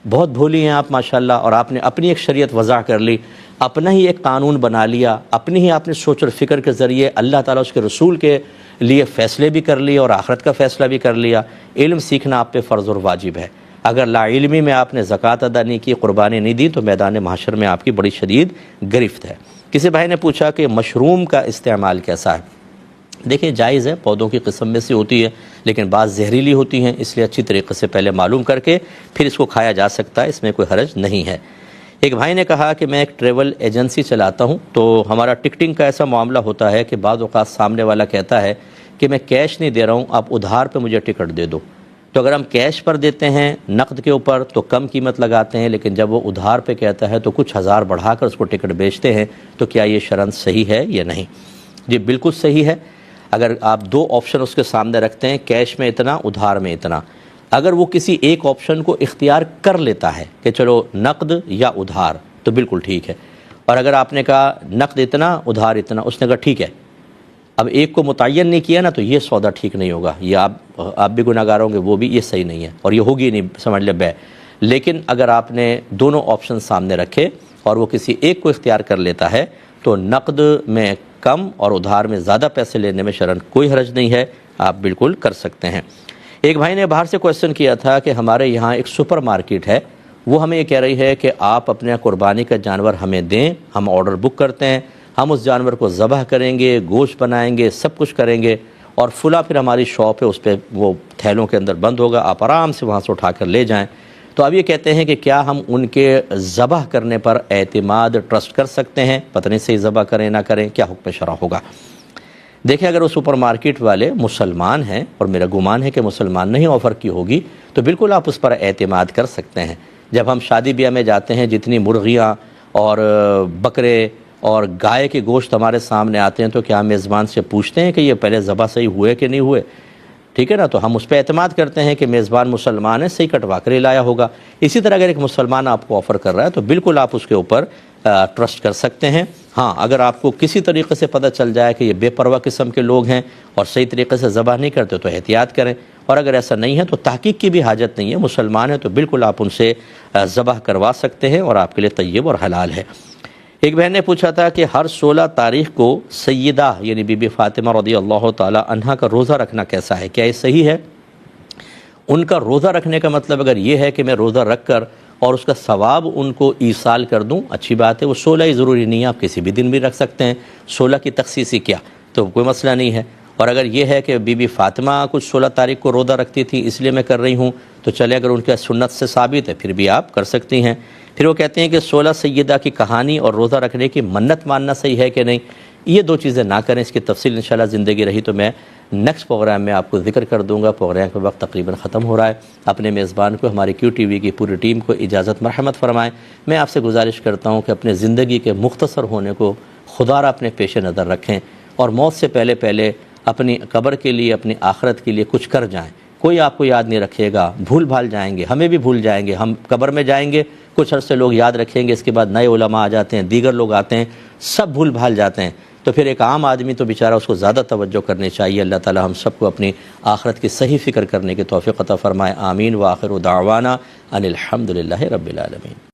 بہت بھولی ہیں آپ ماشاءاللہ، اور آپ نے اپنی ایک شریعت وضع کر لی، اپنا ہی ایک قانون بنا لیا، اپنی ہی آپ نے سوچ اور فکر کے ذریعے اللہ تعالیٰ اس کے رسول کے لیے فیصلے بھی کر لیے اور آخرت کا فیصلہ بھی کر لیا۔ علم سیکھنا آپ پہ فرض اور واجب ہے۔ اگر لا علمی میں آپ نے زکوٰۃ ادا نہیں کی، قربانی نہیں دی، تو میدان محشر میں آپ کی بڑی شدید گرفت ہے۔ کسی بھائی نے پوچھا کہ مشروم کا استعمال کیسا ہے؟ دیکھیں جائز ہے، پودوں کی قسم میں سے ہوتی ہے، لیکن بعض زہریلی ہوتی ہیں، اس لیے اچھی طریقے سے پہلے معلوم کر کے پھر اس کو کھایا جا سکتا ہے، اس میں کوئی حرج نہیں ہے۔ ایک بھائی نے کہا کہ میں ایک ٹریول ایجنسی چلاتا ہوں، تو ہمارا ٹکٹنگ کا ایسا معاملہ ہوتا ہے کہ بعض اوقات سامنے والا کہتا ہے کہ میں کیش نہیں دے رہا ہوں، آپ ادھار پہ مجھے ٹکٹ دے دو۔ تو اگر ہم کیش پر دیتے ہیں نقد کے اوپر تو کم قیمت لگاتے ہیں، لیکن جب وہ ادھار پہ کہتا ہے تو کچھ ہزار بڑھا کر اس کو ٹکٹ بیچتے ہیں، تو کیا یہ شرعاً صحیح ہے یا نہیں؟ جی بالکل صحیح ہے۔ اگر آپ دو آپشن اس کے سامنے رکھتے ہیں، کیش میں اتنا، ادھار میں اتنا، اگر وہ کسی ایک آپشن کو اختیار کر لیتا ہے کہ چلو نقد یا ادھار، تو بالکل ٹھیک ہے۔ اور اگر آپ نے کہا نقد اتنا، ادھار اتنا، اس نے کہا ٹھیک ہے، اب ایک کو متعین نہیں کیا نا، تو یہ سودا ٹھیک نہیں ہوگا، یہ آپ بھی گناہ گار ہوں گے، وہ بھی، یہ صحیح نہیں ہے، اور یہ ہوگی نہیں، سمجھ لے بے۔ لیکن اگر آپ نے دونوں آپشن سامنے رکھے اور وہ کسی ایک کو اختیار کر لیتا ہے، تو نقد میں کم اور ادھار میں زیادہ پیسے لینے میں شرعاً کوئی حرج نہیں ہے، آپ بالکل کر سکتے ہیں۔ ایک بھائی نے باہر سے کویسچن کیا تھا کہ ہمارے یہاں ایک سپر مارکیٹ ہے، وہ ہمیں یہ کہہ رہی ہے کہ آپ اپنے قربانی کا جانور ہمیں دیں، ہم آرڈر بک کرتے ہیں، ہم اس جانور کو ذبح کریں گے، گوشت بنائیں گے، سب کچھ کریں گے، اور فلاں پھر ہماری شاپ ہے، اس پہ وہ تھیلوں کے اندر بند ہوگا، آپ آرام سے وہاں سے اٹھا کر لے جائیں۔ تو اب یہ کہتے ہیں کہ کیا ہم ان کے ذبح کرنے پر اعتماد ٹرسٹ کر سکتے ہیں؟ پتہ نہیں صحیح ذبح کریں نہ کریں، کیا حکم شرع ہوگا؟ دیکھیں اگر وہ سپر مارکیٹ والے مسلمان ہیں، اور میرا گمان ہے کہ مسلمان نہیں آفر کی ہوگی، تو بالکل آپ اس پر اعتماد کر سکتے ہیں۔ جب ہم شادی بیاہ میں جاتے ہیں، جتنی مرغیاں اور بکرے اور گائے کے گوشت ہمارے سامنے آتے ہیں، تو کیا ہم میزبان سے پوچھتے ہیں کہ یہ پہلے ذبح صحیح ہوئے کہ نہیں ہوئے؟ ٹھیک ہے نا، تو ہم اس پہ اعتماد کرتے ہیں کہ میزبان مسلمان ہے، صحیح کٹوا کر ہی لایا ہوگا۔ اسی طرح اگر ایک مسلمان آپ کو آفر کر رہا ہے، تو بالکل آپ اس کے اوپر ٹرسٹ کر سکتے ہیں۔ ہاں اگر آپ کو کسی طریقے سے پتہ چل جائے کہ یہ بے پرواہ قسم کے لوگ ہیں اور صحیح طریقے سے ذبح نہیں کرتے، تو احتیاط کریں، اور اگر ایسا نہیں ہے تو تحقیق کی بھی حاجت نہیں ہے، مسلمان ہے تو بالکل آپ ان سے ذبح کروا سکتے ہیں، اور آپ کے لیے طیب اور حلال ہے۔ ایک بہن نے پوچھا تھا کہ ہر 16 تاریخ کو سیدہ یعنی بی بی فاطمہ رضی اللہ تعالی عنہا کا روزہ رکھنا کیسا ہے؟ کیا یہ صحیح ہے؟ ان کا روزہ رکھنے کا مطلب اگر یہ ہے کہ میں روزہ رکھ کر اور اس کا ثواب ان کو ایصال کر دوں، اچھی بات ہے، وہ 16 ہی ضروری نہیں ہے، آپ کسی بھی دن بھی رکھ سکتے ہیں، 16 کی تخصیصی کیا، تو کوئی مسئلہ نہیں ہے۔ اور اگر یہ ہے کہ بی بی فاطمہ کچھ 16 تاریخ کو روزہ رکھتی تھی اس لیے میں کر رہی ہوں، تو چلے اگر ان کے سنت سے ثابت ہے پھر بھی آپ کر سکتی ہیں۔ پھر وہ کہتے ہیں کہ 16 سیدہ کی کہانی اور روزہ رکھنے کی منت ماننا صحیح ہے کہ نہیں؟ یہ دو چیزیں نہ کریں، اس کی تفصیل انشاءاللہ زندگی رہی تو میں نیکسٹ پروگرام میں آپ کو ذکر کر دوں گا۔ پروگرام کا وقت تقریباً ختم ہو رہا ہے۔ اپنے میزبان کو، ہماری کیو ٹی وی کی پوری ٹیم کو اجازت مرحمت فرمائیں۔ میں آپ سے گزارش کرتا ہوں کہ اپنے زندگی کے مختصر ہونے کو خدا را اپنے پیش نظر رکھیں، اور موت سے پہلے پہلے اپنی قبر کے لیے، اپنی آخرت کے لیے کچھ کر جائیں۔ کوئی آپ کو یاد نہیں رکھے گا، بھول بھال جائیں گے، ہمیں بھی بھول جائیں گے، ہم قبر میں جائیں گے، کچھ عرصے لوگ یاد رکھیں گے، اس کے بعد نئے علماء آ جاتے ہیں، دیگر لوگ آتے ہیں، سب بھول بھال جاتے ہیں، تو پھر ایک عام آدمی تو بیچارہ اس کو زیادہ توجہ کرنی چاہیے۔ اللہ تعالی ہم سب کو اپنی آخرت کی صحیح فکر کرنے کی توفیق عطا فرمائے۔ آمین۔ وآخر دعوانا ان الحمد للہ رب العالمین۔